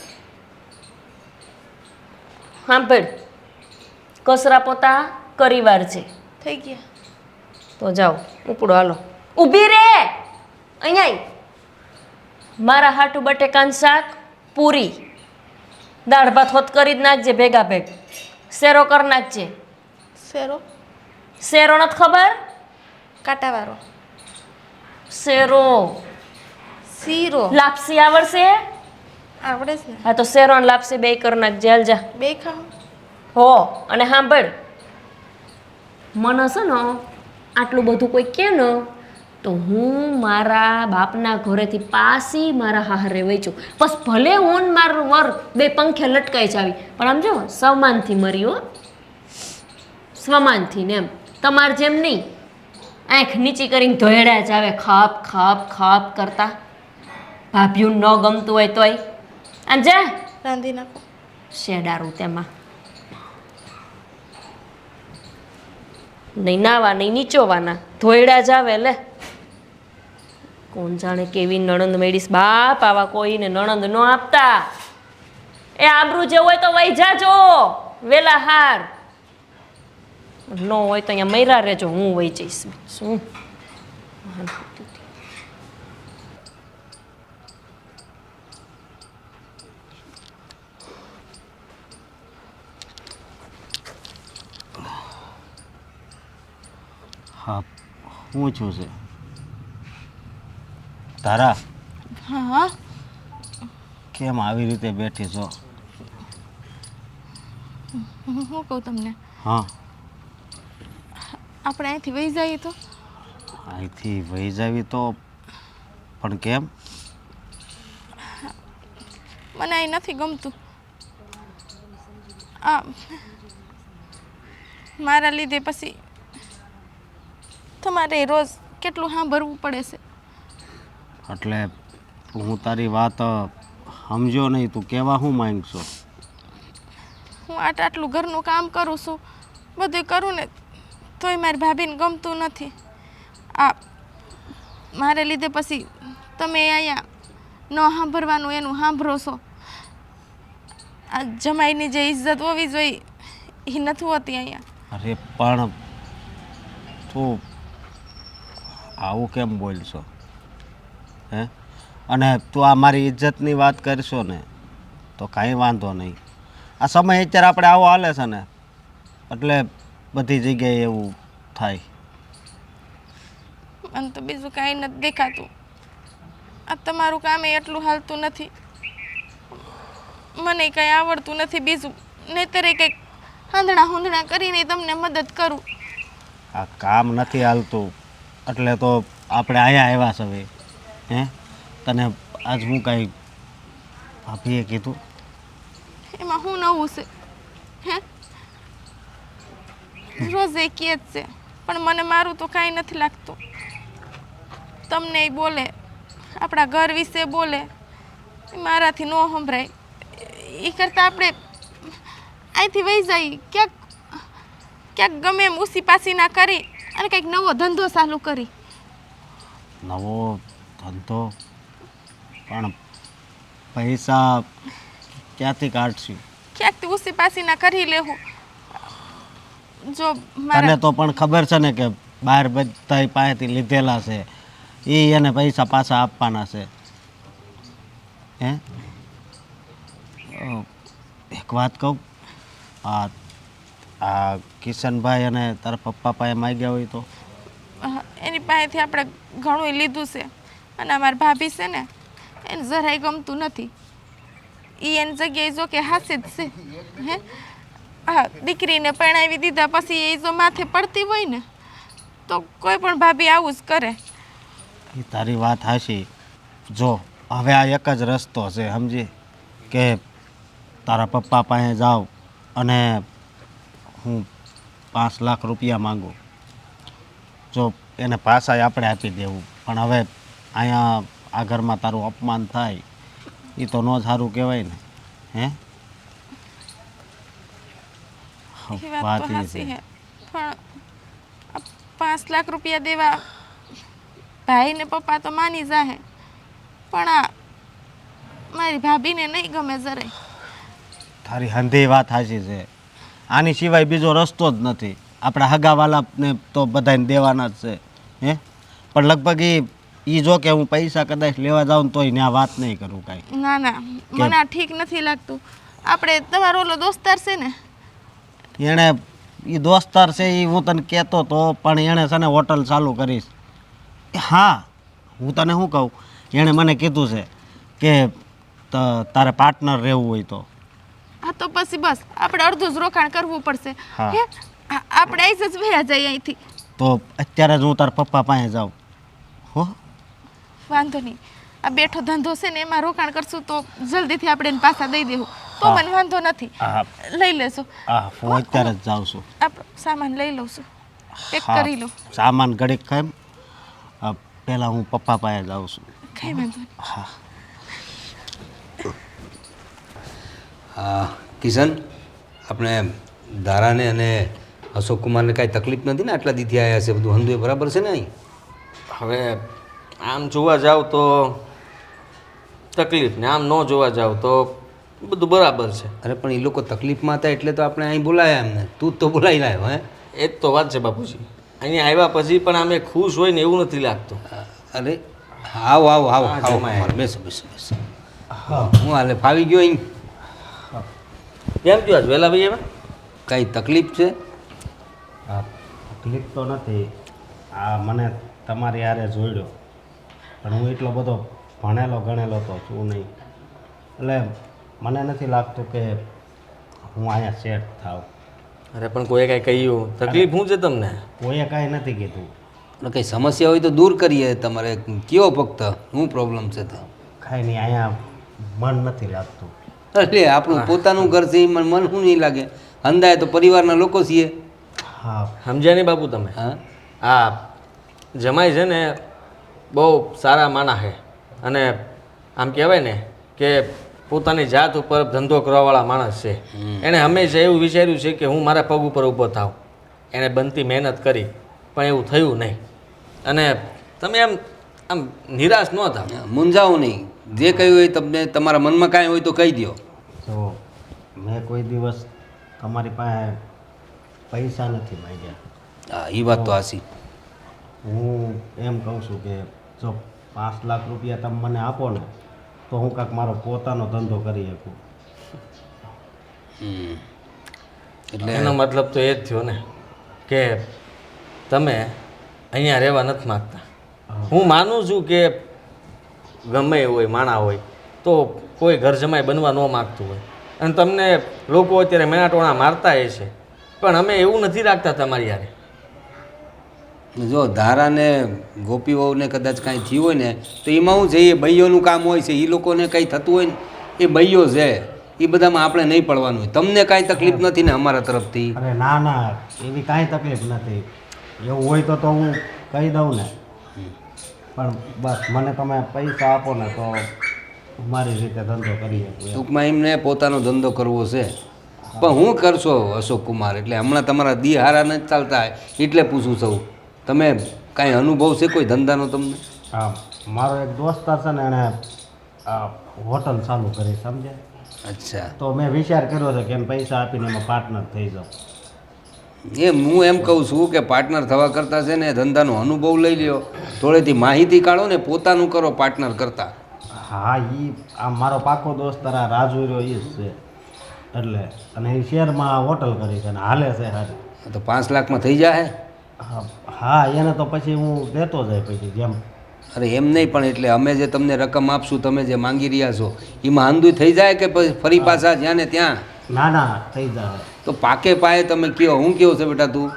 સાંભળ કચરા પોતા કરી વાર છે થઈ ગયા તો જાઓ ઉપડો હાલો. ઊભી રે અહીંયા આય. મારા હાટું બટેકાનું શાક પૂરી દાળ ભાત હોત કરી જ નાખજે ભેગા ભેગ. શેરો કરી નાખજે. શેરો શેરો નથી ખબર? કાંટાવાળો શેરો શીરો લાપસી આવડશે? આવડે છે ને. હા તો શેરો ને લાપસી બે કરી નાખજે હાલ જા. બે ખાવ હો અને સાંભળ મને છે ને આટલું બધું કોઈ કે ને તો હું મારા બાપના ઘરેથી પાછી મારા હારે વેચું બસ ભલે હું ને મારું વર બે પંખે લટકાઈ જાવી પણ આમ જો સમાનથી મરી હો સમાનથી ને એમ તમારે જેમ નહીં આંખ નીચી કરીને ધોયડા જ આવે ખાપ ખાપ ખાપ કરતા. ભાભીયું ન ગમતું હોય તોય આમ જા રાંધી નાખો. શેડારું તેમાં નહીં નાવા નહીં નીચોવાના ધોયડા જ આવે લે. કોણ જાણે કેવી નણંદ મેળીશ બાપ આવા કોઈને નણંદ ન આપતા. એ આબરૂ જે હોય તો વહી જાજો વેલા હાર ન હોય તો અહીંયા મૈરા રહેજો હું વહી જઈશ. શું હા હું છું છે તારા હા હા કેમ આવી રીતે બેઠી છો? હું શું કહું તમને, હા, આપણે અહીંથી વહી જઈએ તો? અહીંથી વહી જાવી તો પણ કેમ? મને અહીં નથી ગમતું. આ મારા લીધે પછી તમારે રોજ કેટલું સાંભળવું પડે છે. એટલે હું તારી વાત સમજ્યો નહીં. તું કહેવા શું માંગશો? હું આટલું ઘરનું કામ કરું છું, બધું કરું ને, તોય મારી ભાભીને ગમતું નથી. આ મારે લીધે પછી તમે અહીંયા ન સાંભળવાનું એનું સાંભળો છો. આ જમાઈની જે ઇજ્જત હોવી જોઈએ એ નથી હોતી અહીંયા. અરે પણ તું આવું કેમ બોલશો? હે? અને તું આ મારી ઇજ્જતની વાત કરશો ને તો કાંઈ વાંધો નહીં. આ સમય અત્યારે આપણે આવો હાલે છે ને એટલે બધી જગ્યાએ એવું થાય. મને તો બીજું કાંઈ નથી દેખાતું. આ તમારું કામ એટલું હાલતું નથી, મને કંઈ આવડતું નથી બીજું, નહીંતર કંઈક હાંધણા કરીને તમને મદદ કરું. આ કામ નથી હાલતું એટલે તો આપણે અહીંયા આવ્યા છે. હવે હે તને આજ હું કાંઈ ભાભીએ કીધું? એમાં શું નવું છે? હે રોજ એ કહે જ છે, પણ મને મારું તો કાંઈ નથી લાગતું. તમને એ બોલે, આપણા ઘર વિશે બોલે, મારાથી ન સંભળાય. એ કરતાં આપણે અહીંથી વહી જઈએ, ક્યાંક ગમે એમ ઉસી પાસી ના કરી અને કંઈક નવો ધંધો ચાલુ કરી. નવો ધંધો? પણ પૈસા ક્યાંથી કાઢશું? ક્યાંકથી ઉસી પાસી ના કરી લેવું. જો તને મારા તો પણ ખબર છે ને કે બહાર બધા પાસેથી લીધેલા છે, એ એને પૈસા પાછા આપવાના છે. હે એક વાત કહું, આ કિશનભાઈ અને તારા પપ્પા પાસે માગ્યા હોય તો? એની પાસેથી આપણે ઘણું લીધું છે, અને અમારી ભાભી છે ને એને જરાય ગમતું નથી. એ એની જગ્યાએ જો કે હાસે જ છે. હે હા, દીકરીને પરણાવી દીધા પછી એ જો માથે પડતી હોય ને તો કોઈ પણ ભાભી આવું જ કરે. એ તારી વાત હાશી. જો હવે આ એક જ રસ્તો છે, સમજી, કે તારા પપ્પા પાસે જાઓ અને હું 5 લાખ રૂપિયા માગું. જો એને પાછા આપણે આપી દેવું. પણ હવે અહીંયા આ ઘરમાં તારું અપમાન થાય એ તો ન સારું કહેવાય ને. હે એ વાત વાત તો એ હાચી છે. હે, પણ 5 લાખ રૂપિયા દેવા ભાઈ ને પપ્પા તો માની જાહે, પણ આ મારી ભાભીને નહીં ગમે જરાય. તારી હંધી વાત સાચી છે. આની સિવાય બીજો રસ્તો જ નથી. આપણા હગાવાલાને તો બધાને દેવાના જ છે. હે પણ લગભગ એ જો કે હું પૈસા કદાચ લેવા જાઉં ને તોય ત્યાં વાત નહીં કરું કાંઈ. ના ના, મને આ ઠીક નથી લાગતું. આપણે તમારો ઓલો દોસ્તાર છે ને, એણે એ દોસ્તાર છે એ હું તને કહેતો તો, પણ એણે છે ને હોટલ ચાલુ કરીશ. હા, હું તને શું કહું, એણે મને કીધું છે કે તારે પાર્ટનર રહેવું હોય તો. હા તો પછી બસ આપણે અડધું જ રોકાણ કરવું પડશે. હા. હે આપણે અહીં જ વયા જઈએ અહીંથી. તો અત્યારે જ હું તારા પપ્પા પાસે જાઉં. હો વાંધો નહીં, આ બેઠો ધંધો છે ને એમાં રોકાણ કરશું તો જલ્દીથી આપણે એને પાછા દઈ દેવું તો હા. મને વાંધો નથી. હા લઈ લેશું. હા, હું અત્યારે જ જાઉં છું. આપણો સામાન લઈ લઉં છું, પેક હા, કરી લઉં. સામાન ઘડીક ખાઈમ. પહેલાં હું પપ્પા પાસે જાઉં છું. કાંઈ વાંધો નહીં. હા હા કિશન, આપણે ધારાને અને અશોક કુમારને કાંઈ તકલીફ નથી ને? આટલા દીથી આવ્યા છે, બધું હંધુએ બરાબર છે ને અહીં? હવે આમ જોવા જાવ તો તકલીફ ને આમ ન જોવા જાવ તો બધું બરાબર છે. અરે પણ એ લોકો તકલીફમાં હતા એટલે તો આપણે અહીં બોલાયા એમને. તું જ તો બોલાવી લાવ્યો હે? એ જ તો વાત છે બાપુજી. અહીંયા આવ્યા પછી પણ અમે ખુશ હોય ને એવું નથી લાગતું. અરે આવો આવો આવો હા, આવો જમાય. બેસો બેસો બેસો. હું હાલે ફાવી ગયો અહીં? કેમ થયું આજ વહેલા ભાઈ એમાં? કાંઈ તકલીફ છે? તકલીફ તો નથી. આ મને તમારી હારે જોડ્યો, પણ હું એટલો બધો ભણેલો ગણેલો તો છું નહીં, એટલે મને નથી લાગતું કે હું અહીંયા સેટ થાવ. અરે પણ કોઈએ કાંઈ કહ્યું? તકલીફ શું છે તમને? કોઈએ કાંઈ નથી કીધું. એટલે કંઈ સમસ્યા હોય તો દૂર કરીએ. તમારે કયો ફક્ત શું પ્રોબ્લેમ છે તે? કાંઈ નહીં, અહીંયા મન નથી લાગતું. એટલે આપણું પોતાનું ઘર છે એમાં મન શું નહીં લાગે? અંદાય તો પરિવારના લોકો છીએ. હા, સમજ્યા નહીં બાપુ તમે? હા, આ જમાઈ છે ને બહુ સારા માણા છે, અને આમ કહેવાય ને કે પોતાની જાત ઉપર ધંધો કરવાવાળા માણસ છે. એણે હંમેશા એવું વિચાર્યું છે કે હું મારા પગ ઉપર ઊભો થાવ. એણે બનતી મહેનત કરી પણ એવું થયું નહીં. અને તમે આમ નિરાશ ન થાવ. મૂંઝાવો નહીં. જે કહ્યું હોય તમને તમારા મનમાં કાંઈ હોય તો કહી દો. તો મેં કોઈ દિવસ તમારી પાસે પૈસા નથી માંગ્યા. હા, એ વાત તો હાસી. હું એમ કહું છું કે જો 5 લાખ રૂપિયા તમે મને આપો ને તો હું કાંઈક મારો પોતાનો ધંધો કરી શકું. એટલે એનો મતલબ તો એ જ થયો ને કે તમે અહીંયા રહેવા નથી માગતા. હું માનું છું કે ગમે એવું હોય માણા હોય તો કોઈ ઘર જમાઈ બનવા ન માગતું હોય, અને તમને લોકો અત્યારે મેણાટોણા મારતા છે, પણ અમે એવું નથી રાખતા તમારી યારે. જો ધારાને ગોપી વહુને કદાચ કાંઈ થયું હોય ને તો એમાં હું જઈએ બૈયોનું કામ હોય છે. એ લોકોને કંઈ થતું હોય ને એ બૈયો છે, એ બધામાં આપણે નહીં પડવાનું હોય. તમને કાંઈ તકલીફ નથી ને અમારા તરફથી? અરે ના ના, એવી કાંઈ તકલીફ નથી. એવું હોય તો હું કહી દઉં ને, પણ બસ મને તમે પૈસા આપો ને તો મારી રીતે ધંધો કરી શકું. ટૂંકમાં એમને પોતાનો ધંધો કરવો છે. પણ હું કરશો અશોક કુમાર? એટલે હમણાં તમારા દી હારા નથી ચાલતા એટલે પૂછું છું. તમે કાંઈ અનુભવ છે કોઈ ધંધાનો તમને? હા, મારો એક દોસ્તાર છે ને એણે હોટલ ચાલુ કરી, સમજે? અચ્છા, તો મેં વિચાર કર્યો છે કે એમ પૈસા આપીને એમાં પાર્ટનર થઈ જાઉં. હું એમ કહું છું કે પાર્ટનર થવા કરતાં છે ને ધંધાનો અનુભવ લઈ લ્યો, થોડેથી માહિતી કાઢો ને પોતાનું કરો પાર્ટનર કરતાં. હા, આ મારો પાકો દોસ્તાર આ રાજુ રહ્યો એ જ છે. એટલે અને એ શહેરમાં હોટલ કરી છે અને હાલે છે હારે. તો 5 લાખમાં થઈ જાય? હા, એને તો પછી હું દેતો જાય પછી જેમ. અરે એમ નહીં, પણ એટલે અમે જે તમને રકમ આપશું તમે જે માંગી રહ્યા છો એમાં આંધું થઈ જાય કે પછી ફરી પાછા જ્યાં ને ત્યાં? ના ના, થઈ જાય. તો પાકે પાયે તમે કયો. હું કેવું છે બેટા તું?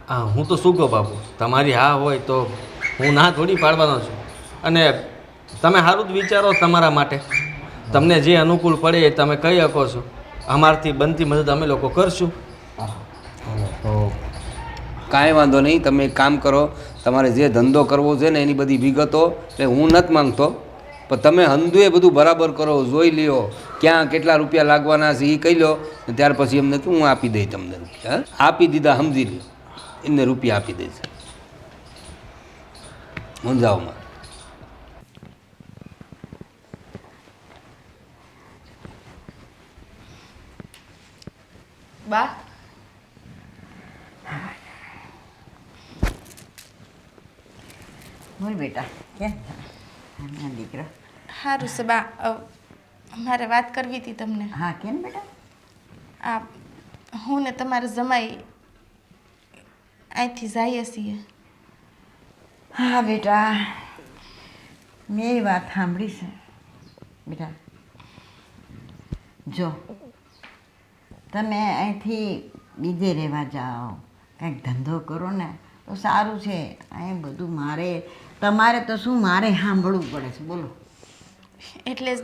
હા, હું તો શું કહું બાપુ, તમારી હા હોય તો હું ના થોડી પાડવાનો છું. અને તમે સારું જ વિચારો તમારા માટે. તમને જે અનુકૂળ પડે એ તમે કહી શકો છો. અમારથી બનતી મદદ અમે લોકો કરશું. તો કાંઈ વાંધો નહીં. તમે એક કામ કરો, તમારે જે ધંધો કરવો છે ને એની બધી વિગતો એટલે હું નથી માંગતો, પણ તમે હંધુ એ બધું બરાબર કરો, જોઈ લ્યો ક્યાં કેટલા રૂપિયા લાગવાના છે એ કહી લો. ત્યાર પછી એમને કે હું આપી દઈ તમને રૂપિયા. આપી દીધા સમજી લ્યો, એમને રૂપિયા આપી દઈશ. મૂંઝાવમાં બા બોલ બેટા, કેમ હા દીકરા? સારું છે બા. મારે વાત કરવી હતી તમને. હા, કેમ બેટા? આ હું ને તમારા જમાઈ અહીંથી જઈએ છીએ. હા બેટા, મેં એ વાત સાંભળી છે બેટા. જો તમે અહીંથી બીજે રહેવા જાઓ, કંઈક ધંધો કરો ને તો સારું છે. અહીં બધું મારે તમારે તો શું મારે સાંભળવું પડે છે, બોલો. એટલે જ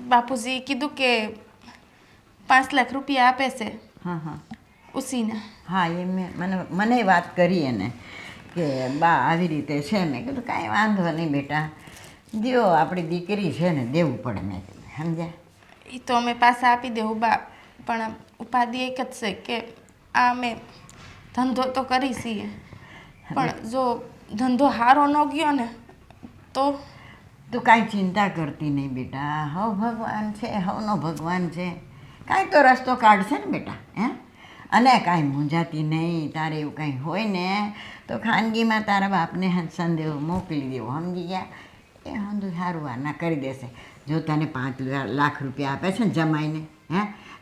બાપુજી કીધું કે 5 લાખ રૂપિયા આપે છે હા હા ઉસીના. હા, એ મને વાત કરી એને કે બા આવી રીતે છે. મેં કીધું કાંઈ વાંધો નહીં બેટા, જો આપણી દીકરી છે ને દેવું પડે. મેં કીધું સમજ્યા? એ તો અમે પાછા આપી દેવું બા, પણ ઉપાધિ એક જ છે કે આ અમે ધંધો તો કરી છીએ, પણ જો ધંધો સારો ન ગયો ને તો? તું કાંઈ ચિંતા કરતી નહીં બેટા. હવ ભગવાન છે, હવનો ભગવાન છે, કાંઈ તો રસ્તો કાઢશે ને બેટા. હે, અને કાંઈ મૂંઝાતી નહીં. તારે એવું કાંઈ હોય ને તો ખાનગીમાં તારા બાપને સંદેહ મોકલી દેવો, સમજી ગયા? એ હંધું સારું આના કરી દેશે. જો તને 5 લાખ રૂપિયા આપે છે ને જમાઈને,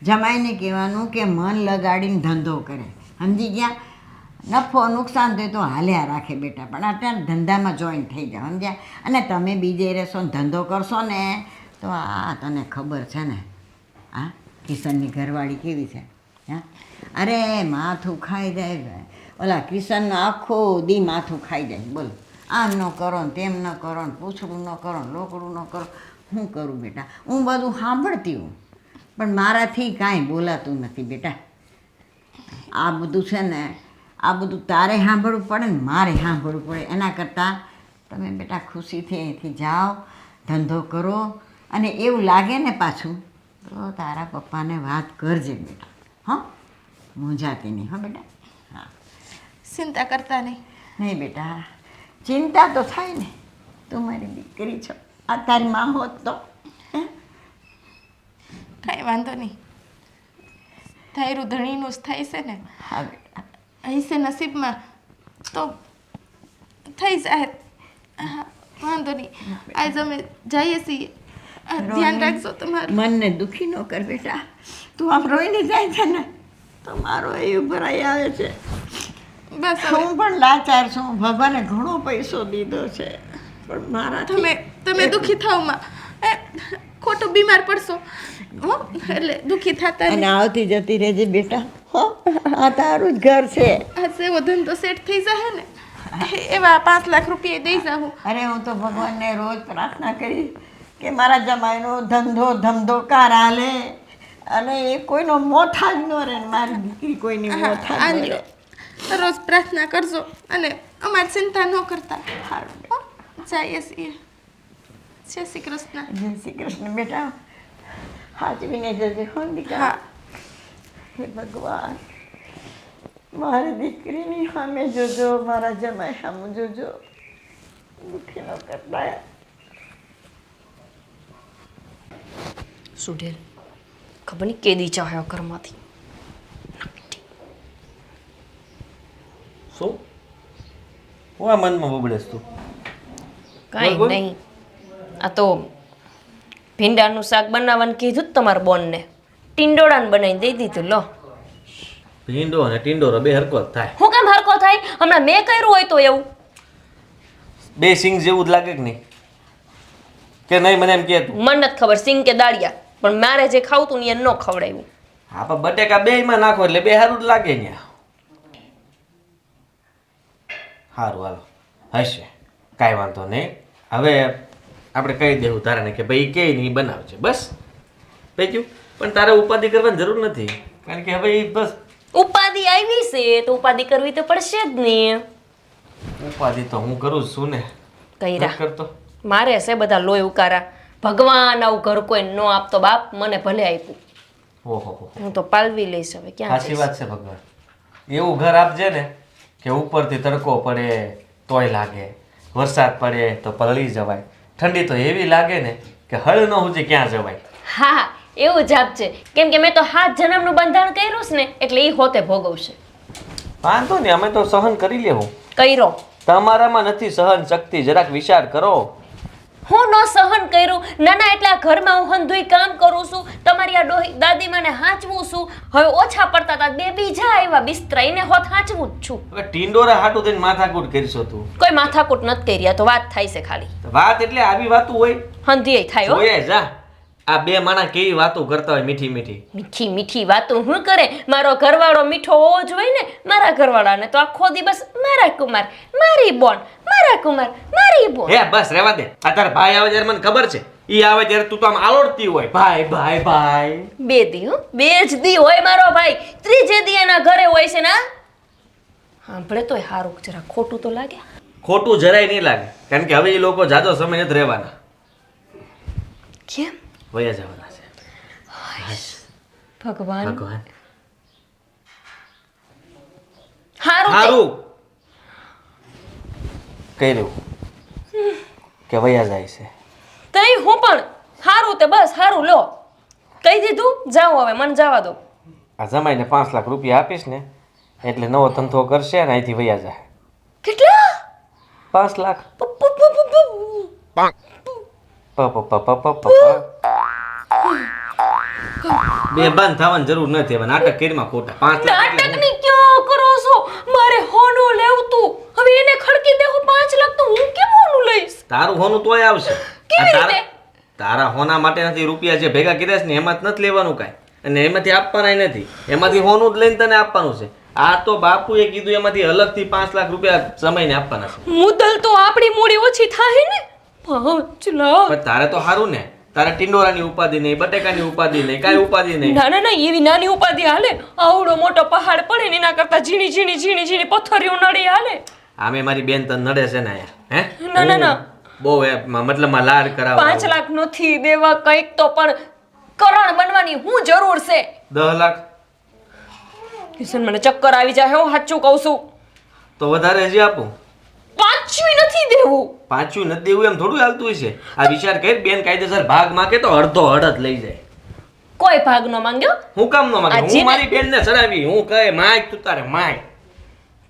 જમાઈને કહેવાનું કે મન લગાડીને ધંધો કરે, સમજી ગયા? નફો નુકસાન થાય તો હાલ્યા રાખે બેટા, પણ અત્યારે ધંધામાં જોઈન થઈ જાઓ, સમજ્યા? અને તમે બીજે રહેશો ને ધંધો કરશો ને તો આ તને ખબર છે ને, આ કિશનની ઘરવાળી કેવી છે? હા, અરે માથું ખાઈ જાય, ઓલા કિશનનું આખું દી માથું ખાઈ જાય. બોલો, આમ ન કરો ને તેમ ન કરો ને પૂછડું ન કરો ને લોકડું ન કરો. શું કરું બેટા? હું બધું સાંભળતી હું, પણ મારાથી કાંઈ બોલાતું નથી બેટા. આ બધું છે ને, આ બધું તારે સાંભળવું પડે ને મારે સાંભળવું પડે. એના કરતાં તમે બેટા ખુશીથી અહીંથી જાઓ, ધંધો કરો, અને એવું લાગે ને પાછું તો તારા પપ્પાને વાત કરજે બેટા. હં, મૂંઝાતી નહીં હો બેટા. હા, ચિંતા કરતા નહીં. નહીં બેટા, ચિંતા તો થાય ને, તું મારી દીકરી છો. આ તારી માં હોત તો કાંઈ વાંધો નહીં, ધાયરું ધણીનું જ થાય છે ને. હા બેટા, હશે નસીબમાં તો થઈ જાય. હા, વાંધો નહીં. આજ અમે જઈએ છીએ. ધ્યાન રાખજો તમારું. મનને દુઃખી ન કર બેટા. તું આમ રોઈને જાય છે ને તો મારો એ ભરાઈ આવે છે. બસ હવે હું પણ લાચાર છું. ભગવાને ઘણો પૈસો દીધો છે, પણ મારા તમે દુઃખી થાવમાં ખોટું બીમાર પડશો હો, એટલે દુઃખી થતા અને નહીં. આવતી જતી રહેજે બેટા. હો, આ તારું જ ઘર છે. આ સેવો ધંધો સેટ થઈ જાય ને એવા 5 લાખ રૂપિયા દઈ જાઉં. અરે હું તો ભગવાનને રોજ પ્રાર્થના કરી કે મારા જમાઈનો ધંધો ધમધોકાર હાલે અને એ કોઈનો મોથા જ ન રહે ને મારી દીકરી કોઈની મોથા જ ન રહે. રોજ પ્રાર્થના કરજો અને અમારી ચિંતા ન કરતા. સારું હો, જઈએ છીએ. જય શ્રી કૃષ્ણ. જય શ્રી કૃષ્ણ બેટા. હાચવીને જજે હો દીકરા. હા. હે ભગવાન, મારી દીકરીની સામે જોજો, મારા જમાઈ સામે જોજો, દુઃખી ન કરતા. સુઢેલ ખબર નહીં કેદી ચાહ્યો ઘરમાંથી. શું હું આ મનમાં બબડેશ તું? કાંઈ બોલ. નહીં, આ તો ભીંડાનું શાક બનાવવાનું કીધું જ તમારા બોનને, ટીંડોળાને બનાવીને દઈ દીધું. લો, ભીંડો અને ટીંડોરો બે હરકો જ થાય. હું કેમ હરકો થાય? હમણાં મેં કર્યું હોય તો એવું. બે સિંગ જેવું જ લાગે કે નહીં? કે નહીં મને એમ કે તું. મને નથી ખબર સિંગ કે દાળિયા, પણ મારે જે ખાવું તું ને એ ન ખવડાવ્યું. હા, પણ બટેકા બેયમાં નાખો એટલે બે સારું જ લાગે ને. સારું હાલો, હશે કાંઈ વાંધો નહીં. હવે આપણે કહી દેવું તારાને કે ભાઈ કે નહીં બનાવજે, બસ થઈ ગયું. પણ તારે ઉપાધિ કરવાની જરૂર નથી, કારણ કે હવે ઈ બસ ઉપાધિ આવી છે તો ઉપાધિ કરવી તો પડશે જ ને. ઉપાધિ તો હું કરું જ છું ને. કર્યા નથી કરતો. મારે છે બધા લોહી ઉકારા. ભગવાન આવું ઘર કોઈ ન આપતો બાપ, મને ભલે આપ્યું. ઓહો હો, હું તો પાલવી લઈશ હવે. ક્યાં સાચી વાત છે ભગવાન. એવું ઘર આપજે ને કે ઉપરથી તડકો પડે તોય લાગે, વરસાદ પડે તો પલળી જવાય, ઠંડી તો એવી લાગે ને કે હળ ન હુજે ક્યાં જવાય. હા, એવું જ આપજે. કેમ કે મેં તો 7 જન્મનું બંધારણ કર્યું છે ને, એટલે એ હોતે ભોગવશે. વાંધો નહીં, અમે તો સહન કરી લેવું. કર્યો તમારામાં નથી સહન શક્તિ, જરાક વિચાર કરો. હું ન સહન કર્યું. નાના એટલા ઘરમાં હું હંધુય કામ કરું છું, તમારી આ ડોહી દાદીમાને હાંચવું છું. હવે ઓછા પડતા હતા, 2 બીજા આવ્યા બિસ્તરા, એને હોત હાંચવું જ છું. હવે ટીંડોરા હાટું થઈને માથાકૂટ કરીશો તું. કોઈ માથાકૂટ નથી કરી, આ તો વાત થાય છે ખાલી. વાત એટલે આવી વાતું હોય? હંધીય થાય હો. જોઈએ જા આ બે માણસ કેવી વાતો કરતા હોય, મીઠી મીઠી. મીઠી મીઠી વાતો હું કરે? મારો ઘરવાળો મીઠો હોવો જોઈએ ને. મારા ઘરવાળાને તો આખો દિવસ મારા કુમાર, મારી બોન, મારા કુમાર, મારી બોન. હે બસ રહેવા દે. આ તારા ભાઈ આવે ત્યારે મને ખબર છે, ઈ આવે ત્યારે તું તો આમ આલોડતી હોય, ભાઈ ભાઈ ભાઈ. 2 દી હો, 2 જ દી હોય મારો ભાઈ, 3જે દી એના ઘરે હોય છે ને. સાંભળે તોય હારું, જરા ખોટું તો લાગે. ખોટું જરાય નહીં લાગે, કારણ કે હવે એ લોકો જાજો સમય નથી રહેવાના, કેમ? વયા જવાના છે. ભગવાન ભગવાન હારું તે. સારું કર્યું કે વયા જાય છે. તઈ હું પણ હારું તે, બસ હારું લો કહી દીધું. જાઉં હવે, મને જવા દો. આ જમાઈને 5 લાખ રૂપિયા આપીશ ને એટલે નવો ધંધો કરશે ને અહીંથી વયા જાય. કેટલા? 5 લાખ. પુ, પુ, પુ, પુ, પુ. બે બંધ થવાની જરૂર નથી, હવે નાટક કરીમાં ખોટા 5 લાખ એટલે નાટકની ક્યાં કરો છો? મારે મારે હોનું લેવું તું, હવે એને ખડકી દેવું 5 લાખ તો હું કેમ હોનું લઈશ? તારું હોનું તોય આવશે. કેવી આ તારા- રીતે? તારા હોના માટે નથી રૂપિયા જે ભેગા કર્યા છે ને એમાં જ નથી લેવાનું કાંઈ, અને એમાંથી આપવાના નથી, એમાંથી હોનું જ લઈને તને આપવાનું છે. આ તો બાપુએ કીધું એમાંથી અલગથી 5 લાખ રૂપિયા સમયને આપવાના છે. મુદલ તો આપણી મૂડી ઓછી થાય ને. 5 લાખ. પણ તારે તો સારું ને, તારે ટિંડોરાની ઉપાધિ નહીં, બટેકાની ઉપાધિ નહીં, કાંઈ ઉપાધિ નહીં. ના ના ના, એવી નાની ઉપાધિ હાલે? આવડો મોટો પહાડ પડે ને એના કરતા ઝીણી ઝીણી ઝીણી ઝીણી પથ્થરીઓ નડી હાલે. આમે મારી બેન તને નડે છે ને યાર, હે? ના ના ના, બહુ મતલબમાં લાડ કરાવ. 5 લાખ નથી દેવા કંઈક તો, પણ કરણ બનવાની હું જરૂર છે? 10 લાખ કિશન મને ચક્કર આવી જાય, હું સાચું કહું છું. તો વધારે હજી આપું. 5 નથી દેવું. 5 નથી દેવું એમ થોડું હાલતું હશે. આ વિચાર કર, બેન કાયદેસર ભાગ માંગે તો અડધો અડધ લઈ જાય. કોઈ ભાગ ન માંગ્યો. હું કામ ન માંગે? આ હું જીને- મારી બેનને ચડાવી, હું કહે માય તું તારે માય.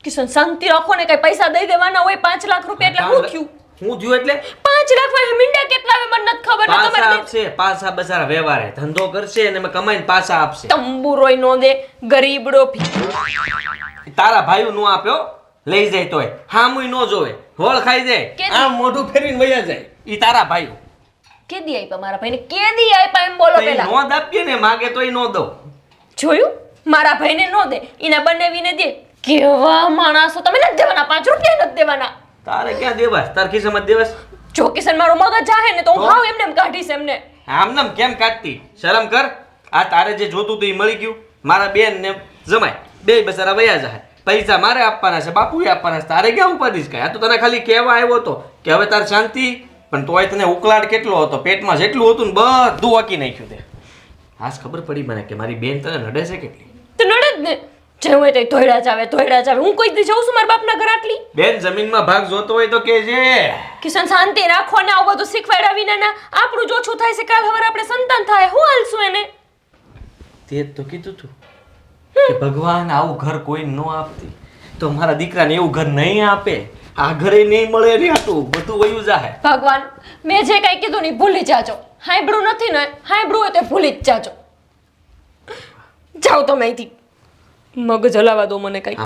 કિશન શાંતિ રાખો ને, કઈ પૈસા દઈ દેવાના હોય 5 લાખ રૂપિયા એટલે હું થયું? હું થયું એટલે 5 લાખ માં મીંડા કેટલા આવે મને નથી ખબર. ને પાછા તમારે આપશે, પાછા બસારા વ્યવહારે ધંધો કરશે અને એમાં કમાઈને પાછા આપશે. તંબુરોય નો દે, ગરીબડો ભી. તારા ભાઈઓ નો આપ્યો લઈ જાય તોય હામુય નો જોવે, હોળ ખાઈ જાય, કેદી? આમ મોઢું ફેરવીને વયા જાય. ઈ તારા ભાઈઓ કેદી આપ્યા મારા ભાઈને? કેદી આપ્યા એમ બોલો પેલા. નો દાપીએ ને, માગે તોય નો દઉં. જોયું? મારા ભાઈને નો દે, એના બંનેવીને દે. કેવા માણસો તમે! નથી દેવાના 5 રૂપિયા નથી દેવાના. તારે ક્યાં દેવાસ? તાર ખિસ્સામાં જ દેવાસ? જો કિશન મારો મગજ જાહે ને તો હું હાવ એમને એમ કાઢીશ એમને. આમ નામ કેમ કાઢતી? શરમ કર. આ તારે જે જોતું હતું એ મળી ગયું. મારા બેન ને જમાય બે બસારા વયા જાય. પૈસા મારે આપવાના છે, બાપુએ આપવાના છે. તારે ક્યાં ઉપાધિ છે? આ તો તને ખાલી કહેવા આવ્યો હતો કે હવે તાર શાંતિ, પણ તોય તને ઉકલાટ કેટલો હતો, પેટમાં જેટલું હતું ને બધું વાકી નાખ્યું તે. આજ ખબર પડી મને કે મારી બેન તને નડે છે કેટલી. તો નડે જ ને, જે હોય તે ધોયડા જ આવે, ધોયડા જ આવે. હું કોઈ દી જઉં છું મારા બાપના ઘર આટલી? બેન જમીનમાં ભાગ જોતો હોય તો કેજે. કિશન શાંતિ રાખો ને, આવું બધું શીખવાડ્યા વિના ના આપણું જ ઓછું થાય છે, કાલ હવે આપણે સંતાન થાય, હું હાલશું એને? તે જ તો કીધું તું કે ભગવાન આવું ઘર કોઈ ન આપતી તો મારા દીકરાને એવું ઘર નહીં આપે. આ ઘરે નહીં મળે ને, આટલું બધું વયું જાહે. ભગવાન, મેં જે કઈ કીધું ને ભૂલી જાજો. હાંભળું નથી ને, હાંભળું હોય તો ભૂલી જ જાજો. જાઓ તમે અહીંથી, મગજ હલાવા દો મને કઈ.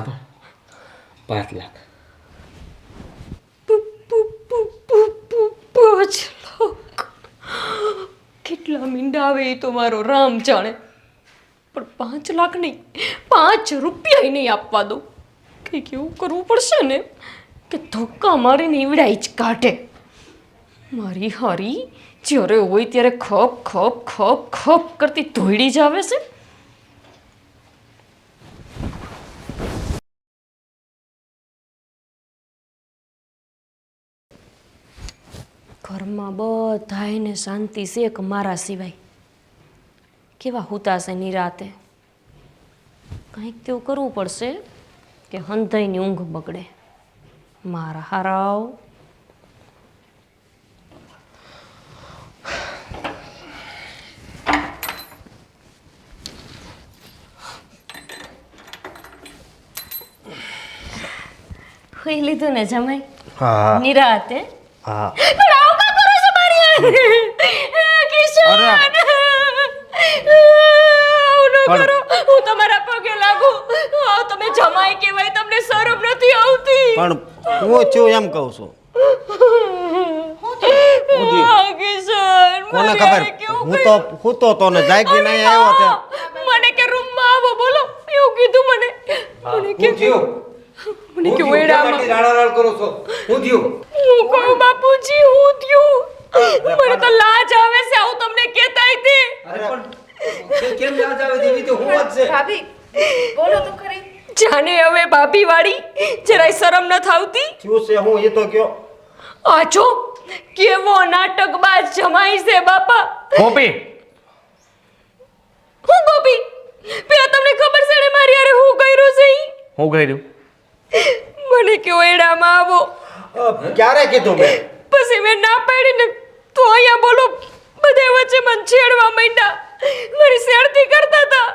5 લાખ 5 લાખ કેટલા મીંડા આવે એ તો મારો રામ જાણે, પણ 5 લાખ નહીં, 5 રૂપિયા નહીં આપવા દો. કંઈક એવું કરવું પડશે ને કે ધક્કા મારીને ઈવડાઈ જ કાઢે. મારી હારી જ્યારે હોય ત્યારે ખપ ખપ ખપ ખપ કરતી ધોઈડી જ આવે છે. ઘરમાં બધાયને શાંતિ છે કે મારા સિવાય. કેવા હુતાશે નિરાતે. કંઈક તેવું કરવું પડશે કે હંધાઈની ઊંઘ બગડે. મારા હારાવ હોઈ લીધું ને જમાઈ? હા નિરાતે? હા પણ આવું કા કરો છો મારી હારે? કિશન! અરે! આવું ન પણ- કરો. હું તમારા પગે લાગુ. આ તમે જમાઈ કહેવાય, તમને શરમ નથી આવતી? પણ હું છું એમ કહું છું. આ કિશન, કોને મારી ખબર? હારે કેવું હું તો સૂતો તો ને જાગી નહીં આવ્યો તે. મને કે રૂમમાં આવો, બોલો એવું કીધું મને. મને કે મને કે ઓયડામાં કરો છો? હું થયું? હું કહું બાપુજી, હું થયું? મને તો લાજ આવે છે આવું તમને કહેતાય તે. કેમ યાદ આવે જેવી તો હું જ છે. ભાભી બોલો તો ખરી. જાને હવે ભાભી વાળી જરાય શરમ ન થાવતી? શું છે હું એ તો કયો. આજો કેવો નાટકબાજ જમાઈ છે બાપા. ગોપી હું ગોપી? પેલા તમને ખબર છે ને મારી હારે હું કર્યું છે ઈ? હું કર્યું? મને કે ઓયડામાં આવો. ક્યારે કીધું મેં? પછી મેં ના પાડીને તો અહીંયા બોલો બધે વચ્ચે મને છેડવા માંડ્યા. મારી શેરતી કરતા હતા.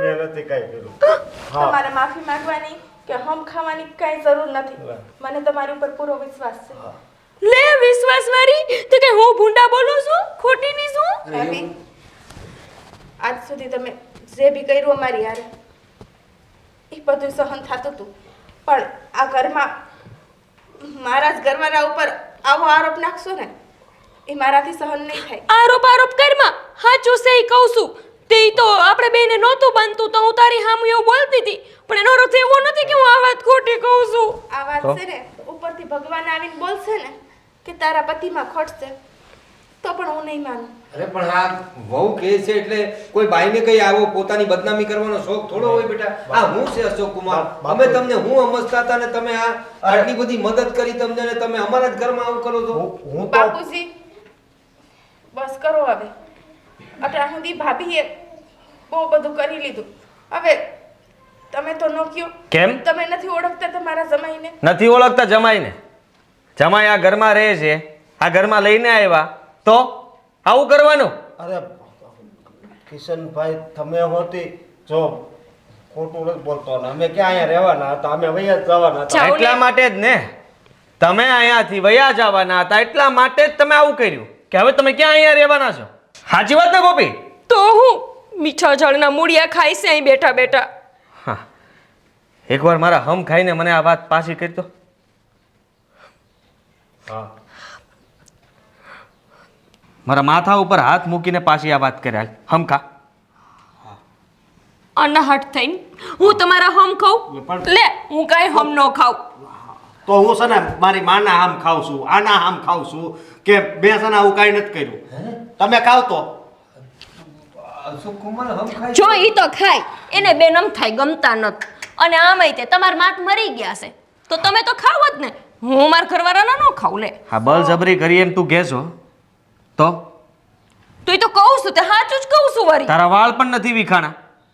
મેં નથી કાંઈ કર્યું. તમારે માફી માંગવાની કે હમ ખાવાની કાંઈ જરૂર નથી. મને તમારી ઉપર પૂરો વિશ્વાસ છે. લે વિશ્વાસ વાળી તો કે હું ભૂંડા બોલું છું? ખોટી ની છું? ભાભી આજ સુધી તમે જે બી કર્યું અમારી હારે એ બધું સહન થતું હતું, પણ આ ઘરમાં મારા જ ઘરવાળા ઉપર આવો આરોપ નાખશો ને એ મારાથી સહન નહીં થાય. આરોપ કરમાં હાચું છે ઈ કહું છું. તે તો આપણે બેને નહોતું બનતું તો હું તારી સામે એવું બોલતી હતી, પણ એનો અર્થ એવો નથી કે હું આ વાત ખોટી કહું છું. આ વાત છે ને ઉપરથી ભગવાન આવીને બોલશે ને કે તારા પતિમાં ખોટ છે તો પણ હું નહીં માનું. અરે પણ આ વહુ કહે છે એટલે કોઈ ભાઈને કઈ આવો પોતાની બદનામી કરવાનો શોખ થોડો હોય બેટા. આ હું છે અશોક કુમાર, અમે તમને હું સમજતા હતા ને તમે આ આટલી બધી મદદ કરી તમને ને તમે અમારા જ ઘરમાં આવું કરો છો. હું તો બાપુજી બસ કરો હવે. અત્યાર સુધી ભાભીએ બહુ બધું કરી લીધું, હવે તમે તો નો કયો. કેમ તમે નથી ઓળખતા તમારા જમાઈને? નથી ઓળખતા જમાઈને? જમાઈ આ ઘરમાં રહે છે, આ ઘરમાં લઈને આવ્યા તો આવું કરવાનું? અરે કિશનભાઈ તમે હોતી જો ખોટું નથી બોલતો ને અમે ક્યાં અહીંયા રહેવાના હતા, અમે વયા જ જવાના હતા. એટલા માટે જ ને તમે અહીંયાથી વયા જવાના હતા, એટલા માટે જ તમે આવું કર્યું કે હવે તમે ક્યાં અહીંયા રહેવાના છો. સાચી વાત ને ગોપી? તો હું મીઠા ઝાડના મૂળિયા ખાઈ છે અહીં બેઠા બેઠા. હા, એકવાર મારા હમ ખાઈને મને આ વાત પાછી કરી દો. હા મારા માથા ઉપર હાથ મૂકીને પાછી આ વાત કર્યા. હમ ખા. અનાહટ થઈને હું તમારા હમ ખાઉં? લે હું કાંઈ હમ ન ખાઉં. તો હું છે ને મારી માના આમ ખાઉં છું, આના આમ ખાઉં છું કે બે છે ને આવું કાંઈ નથી કર્યું. તમે ખાવ તો અશોક કુમાર હમ ખાય જો ઈ તો ખાય એને બે નમ થાય ગમતા નત, અને આમાંય તે તમાર માત મરી ગયા છે તો તમે તો ખાવ જ ને. હું માર ઘરવાળાના ન ખાઉં. લે હા, બળજબરી કરી એમ તું કહેશો તો? તું તો કહું છું તે સાચું જ કહું છું વરી. તારા વાળ પણ નથી વિખાણા.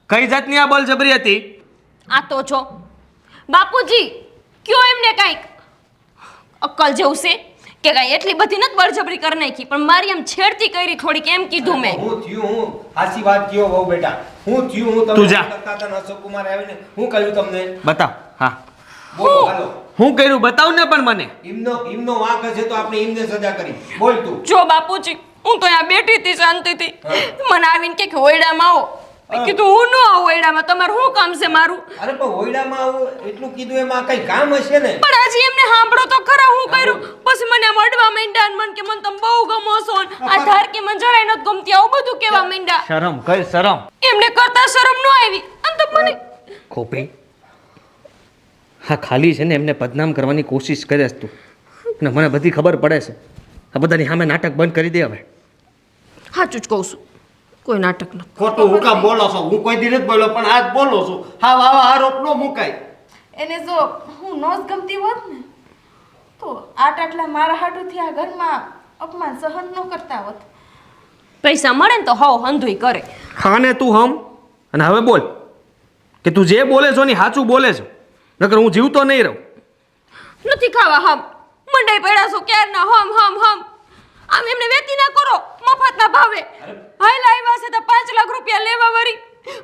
કઈ જાતની આ બળજબરી હતી? આ તો છો બાપુજી કયો એમને કાંઈક અક્કલ જેવું છે કે કાંઈ એટલી બધી નથી બળજબરી કરી નાખી, પણ મારી એમ છેડતી કરી થોડીક એમ કીધું મેં. હું થયું હું હાચી વાત કયો વહુ બેટા. હું થયું હું તું તમે જા. કરતા હતા ને અશોક કુમાર આવીને હું કહ્યું તમને? બતાવ. હા, બોલો હાલો. હું કર્યું બતાવ ને પણ મને. ઈમનો વાંક હશે તો આપણે ઈમને સજા કરી. બોલ તું. જો બાપુજી હું તો અહીંયા બેઠી હતી શાંતિથી, મને આવીને કે ઓયડામાં આવો. મેં કીધું હું ન આવું ઓયડામાં, તમારું શું કામ છે મારું? અરે પણ હોયડામાં આવું એટલું કીધું એમાં કઈ કામ હશે ને? પણ હજી એમને સાંભળો તો ખરા હું કર્યું. પછી મને આમ અડવા માંડ્યા ને મને કે મને તમે બહુ ગમો છો ને આ ધાર કે મને જરાય નથી ગમતી, આવું બધું કહેવા માંડ્યા. શરમ કર, શરમ. એમને કરતા શરમ ન આવી અને તો મને ખોપરી, હા ખાલી છે ને એમને બદનામ કરવાની કોશિશ કરે છે તું, અને મને બધી ખબર પડે છે. આ બધાની સામે નાટક બંધ કરી દે હવે. સાચું જ કહું છું, કોઈ નાટક નથી. ખોટું હું કામ બોલો છો? હું કોઈ દી નથી બોલ્યો પણ આજ બોલો છું. હા આવા આરોપ ન મુકાય. એને જો હું નો જ ગમતી હોત ને તો આટલા મારા હાટુથી આ ઘરમાં અપમાન સહન ન કરતા હોત. પૈસા મળે ને તો હવ હંધુય કરે. ખાને તું હમ, અને હવે બોલ કે તું જે બોલે છો ને સાચું બોલે છો, નકર હું જીવતો નહીં રહું. નથી ખાવા હમ, મંડાઈ પડ્યા છો ક્યારના હમ હમ હમ. આમ એમને વેતી ના કરો મફતના ભાવે. હાલ આવ્યા છે તો 5 લાખ રૂપિયા લેવા વરી.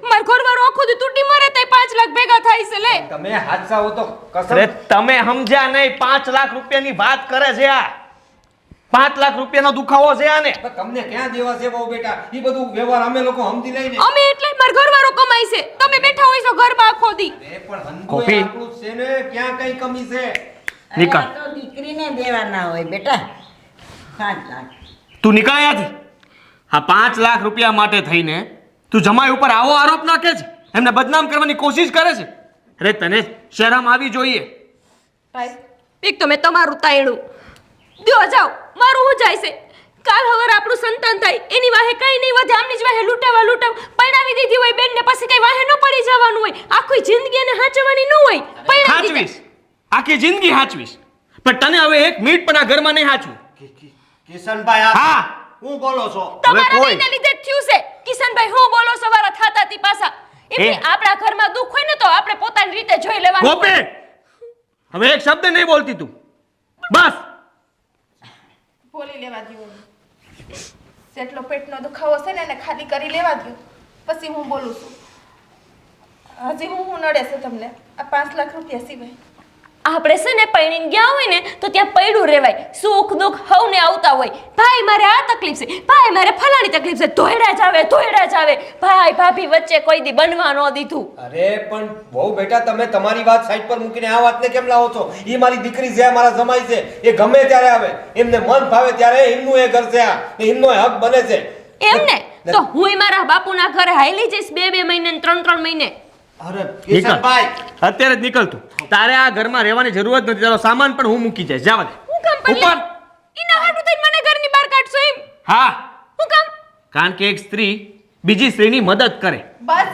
માર ઘરવાળો આખો દી તૂટી મરે તઈ 5 લાખ ભેગા થાય છે. લે તમે હાચા હો તો કસમ. અરે તમે સમજ્યા નહીં, 5 લાખ રૂપિયાની વાત કરે છે આ. 5 લાખ રૂપિયાનો દુખાવો છે આને. પણ તમને ક્યાં દેવા છે બહુ બેટા? ઈ બધું વ્યવહાર અમે લોકો સમજી લઈને. અમે એટલે માર ઘરવાળો કમાય છે, તમે બેઠા હોય છો ઘરમાં આખો દી. એ પણ હંધુએ કોપી. આપણું છે ને, ક્યાં કઈ કમી છે? નિકાલ. અરે આ તો દીકરીને દેવાના હોય બેટા 5 લાખ. તું નીકળ અહીંયાથી. આ 5 લાખ રૂપિયા માટે થઈને તું જમાઈ ઉપર આવો આરોપ નાખે છે, એમને બદનામ કરવાની કોશિશ કરે છે. અરે તને શરમ આવી જોઈએ. ભાઈ એક તો મેં તમારું તાયણું દ્યો જાવ, મારું હું જાય છે. કાલ હવાર આપણું સંતાન થાય એની વાહે કઈ નહીં વધે, આમની જ વાહે લૂંટાવા પૈણાવી દીધી હોય બેન ને, પછી કઈ વાહે ન પડી જવાનું હોય. આખી જિંદગી એને હાચવવાની ન હોય. પૈણાવી દીધા. હાચવીશ, આખી જિંદગી હાચવીશ, પણ તને હવે 1 મિનિટ પણ આ ઘરમાં નહીં હાચવું. કિશનભાઈ આ હા, હું બોલો છો? તમારા કોઈ- બેનને લીધે જ થયું છે. કિશનભાઈ હું બોલો સવારા થાતા તી પાછા. એટલે આપણા ઘરમાં દુઃખ હોય ને તો આપણે પોતાની રીતે જોઈ લેવાનું. ગોપી, હવે એક શબ્દ નહીં બોલતી તું, બસ. બોલી લેવા દ્યો. જેટલો પેટનો દુખાવો છે ને એને ખાલી કરી લેવા દ્યો, પછી હું બોલું છું. હજી હું નડે છે તમને આ 5 લાખ રૂપિયા સિવાય? આપણે છે ને પૈણીને ગયા હોય ને તો ત્યાં પડ્યું રહેવાય. સુખ દુઃખ હવને આવતા હોય. ભાઈ મારે આ તકલીફ છે, ભાઈ મારે ફલાણી તકલીફ છે, ધોયડા જ આવે. ભાઈ ભાભી વચ્ચે કોઈ દી બનવા ન દીધું. અરે પણ બહુ બેટા તમે તમારી વાત સાઈડ પર મૂકીને આ વાતને કેમ લાવો છો? એ મારી દીકરી છે, મારા જમાઈ છે, એ ગમે ત્યારે આવે, એમને મન ભાવે ત્યારે એમનું એ ઘર છે, આ એમનો હક બને છે. એમને તો હુંય મારા બાપુના ઘરે હાલી જઈશ 2 મહિને ને 3 મહિને. અરે નીકળ કિશનભાઈ, અત્યારે જ નીકળ તું. તારે આ ઘરમાં રહેવાની જરૂર જ નથી. તારો સામાન પણ હું મૂકી જઈશ. જવા દે. હું કામ પલ્લે ઈના હાટુ થઈને મને ઘરની બહાર કાઢશો એમ? હા, હું કામ? કારણ કે એક સ્ત્રી બીજી સ્ત્રીની મદદ કરે. બસ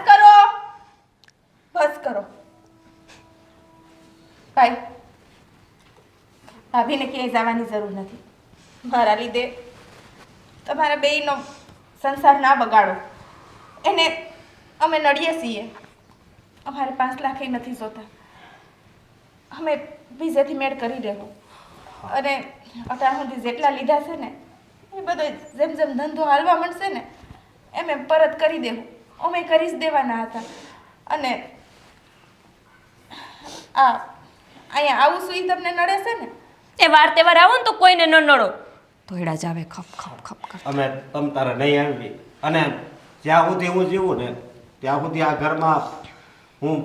કરો. ભાઈ ભાભીને ક્યાંય જવાની જરૂર નથી. મારા લીધે તમારા બેયનો સંસાર ના બગાડો. એને અમે નડીએ છીએ. અમારે 5 લાખ નથી જોતા. અમે બીજેથી મેળ કરી દેવું. અને અત્યાર સુધી જેટલા લીધા છે ને એ બધો જેમ ધંધો હાલવા મળશે ને એમ પરત કરી દેવું. અમે કરી જ દેવાના હતા. અને અહીંયા આવું શું ઈ તમને નડે છે ને? એ વાર તહેવાર આવો ને તો કોઈને ન નડો. ધોયડા જ આવે ખપ કર. અમે તમ તારે નહીં આવી. અને જ્યાં સુધી હું જીવું ને ત્યાં સુધી આ ઘરમાં હું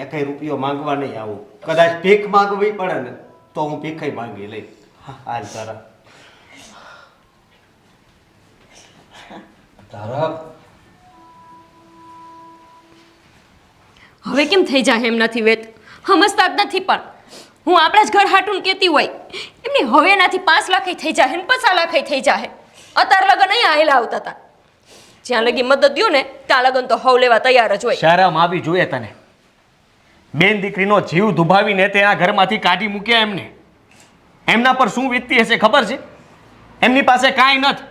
એકેય રૂપિયો માંગવા નહીં આવું. કદાચ ભીખ માંગવી પડે ને તો હું ભીખય માંગી લઈ. હાલ તારા હવે કેમ થઈ જાય એમ નથી વેત. સમજતા જ નથી. પણ હું આપણા જ ઘર હાટું કહેતી હોય એમની હવે નાથી 5 લાખ થઈ જાય ને 50 લાખ થઈ જાય. અત્યારે લગન અહીં આવેલા આવતા હતા. જ્યાં લગી મદદ દ્યો ને ત્યાં લગન તો હવ લેવા તૈયાર જ હોય. શરમ આવી જોઈએ તને. બેન દીકરીનો જીવ દુભાવીને તે આ ઘરમાંથી કાઢી મૂક્યા એમને. એમના પર શું વીતતી હશે ખબર છે? એમની પાસે કાંઈ નથી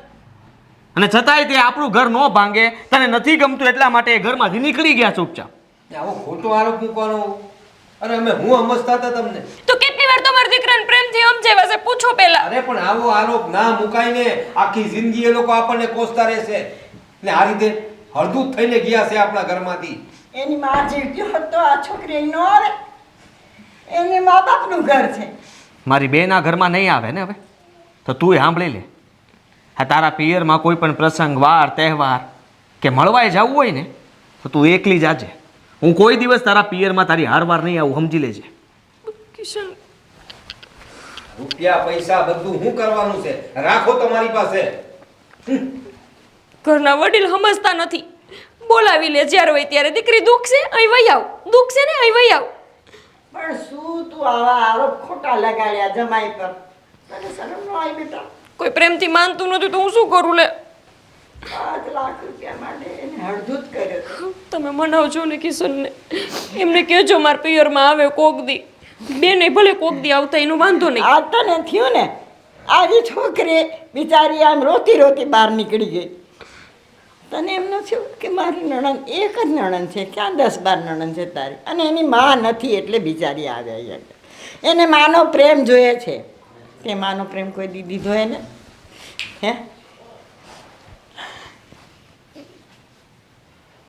અને છતાંય તે આપણું ઘર ન ભાંગે. તને નથી ગમતું એટલા માટે એ ઘરમાંથી નીકળી ગયા ચૂપચાપ. આવો ખોટો આરોપ મૂકવાનો. અરે અમે હું સમજતા હતા તમને. તો કેટલી વાર તમારા દીકરાને પ્રેમથી સમજાવ્યા છે? પૂછો પહેલા. અરે પણ આવો આરોપ ના મુકાઈને આખી જિંદગી એ લોકો આપણને કોસતા રહેશે. ને આ રીતે હળદૂત થઈને ગયા છે આપણા ઘરમાંથી. એની માં જીવતી હોત તો આ છોકરી અહીં ન આવે. એની મા બાપનું ઘર છે. મારી બેન આ ઘરમાં નહીં આવે ને હવે તો તું સાંભળી લે. આ તારા પિયરમાં કોઈ પણ પ્રસંગ વાર તહેવાર કે મળવાય જવું હોય ને તો તું એકલી જાજે. હું કોઈ દિવસ તારા પિયરમાં તારી હારવાર નહીં આવું, સમજી લેજે. કિશન, રૂપિયા પૈસા બધું શું કરવાનું છે? રાખો તમારી પાસે. ઘરના વડીલ સમજતા નથી. બોલાવી લે જ્યારે હોય ત્યારે. દીકરી દુઃખ છે અહીં વહી આવ, દુઃખ છે ને અહીં વહી આવ. પણ શું તું આવા આરોપ ખોટા લગાડ્યા જમાઈ પર? તને શરમ ન આવી બેટા? કોઈ પ્રેમથી માનતું નથી તો હું શું કરું લે? 5 લાખ રૂપિયા માટે એને હળદૂત કર્યો હતો. તમે મનાવજો ને કિશનને. એમને કહેજો માર પિયરમાં આવે કોક દી. બેને ભલે કોક દી આવતા એનું વાંધો નહીં. આ તને થયું ને આજે છોકરી બિચારી આમ રોતી બહાર નીકળી ગઈ. તને એમ ન થયું કે મારી નણંદ એક જ નણંદ છે, ક્યાં 10-12 નણંદ છે તારી? અને એની માં નથી એટલે બિચારી આવે અહીંયા. એને માનો પ્રેમ જોઈએ છે. તે માનો પ્રેમ કોઈ દી દીધો એને? હે?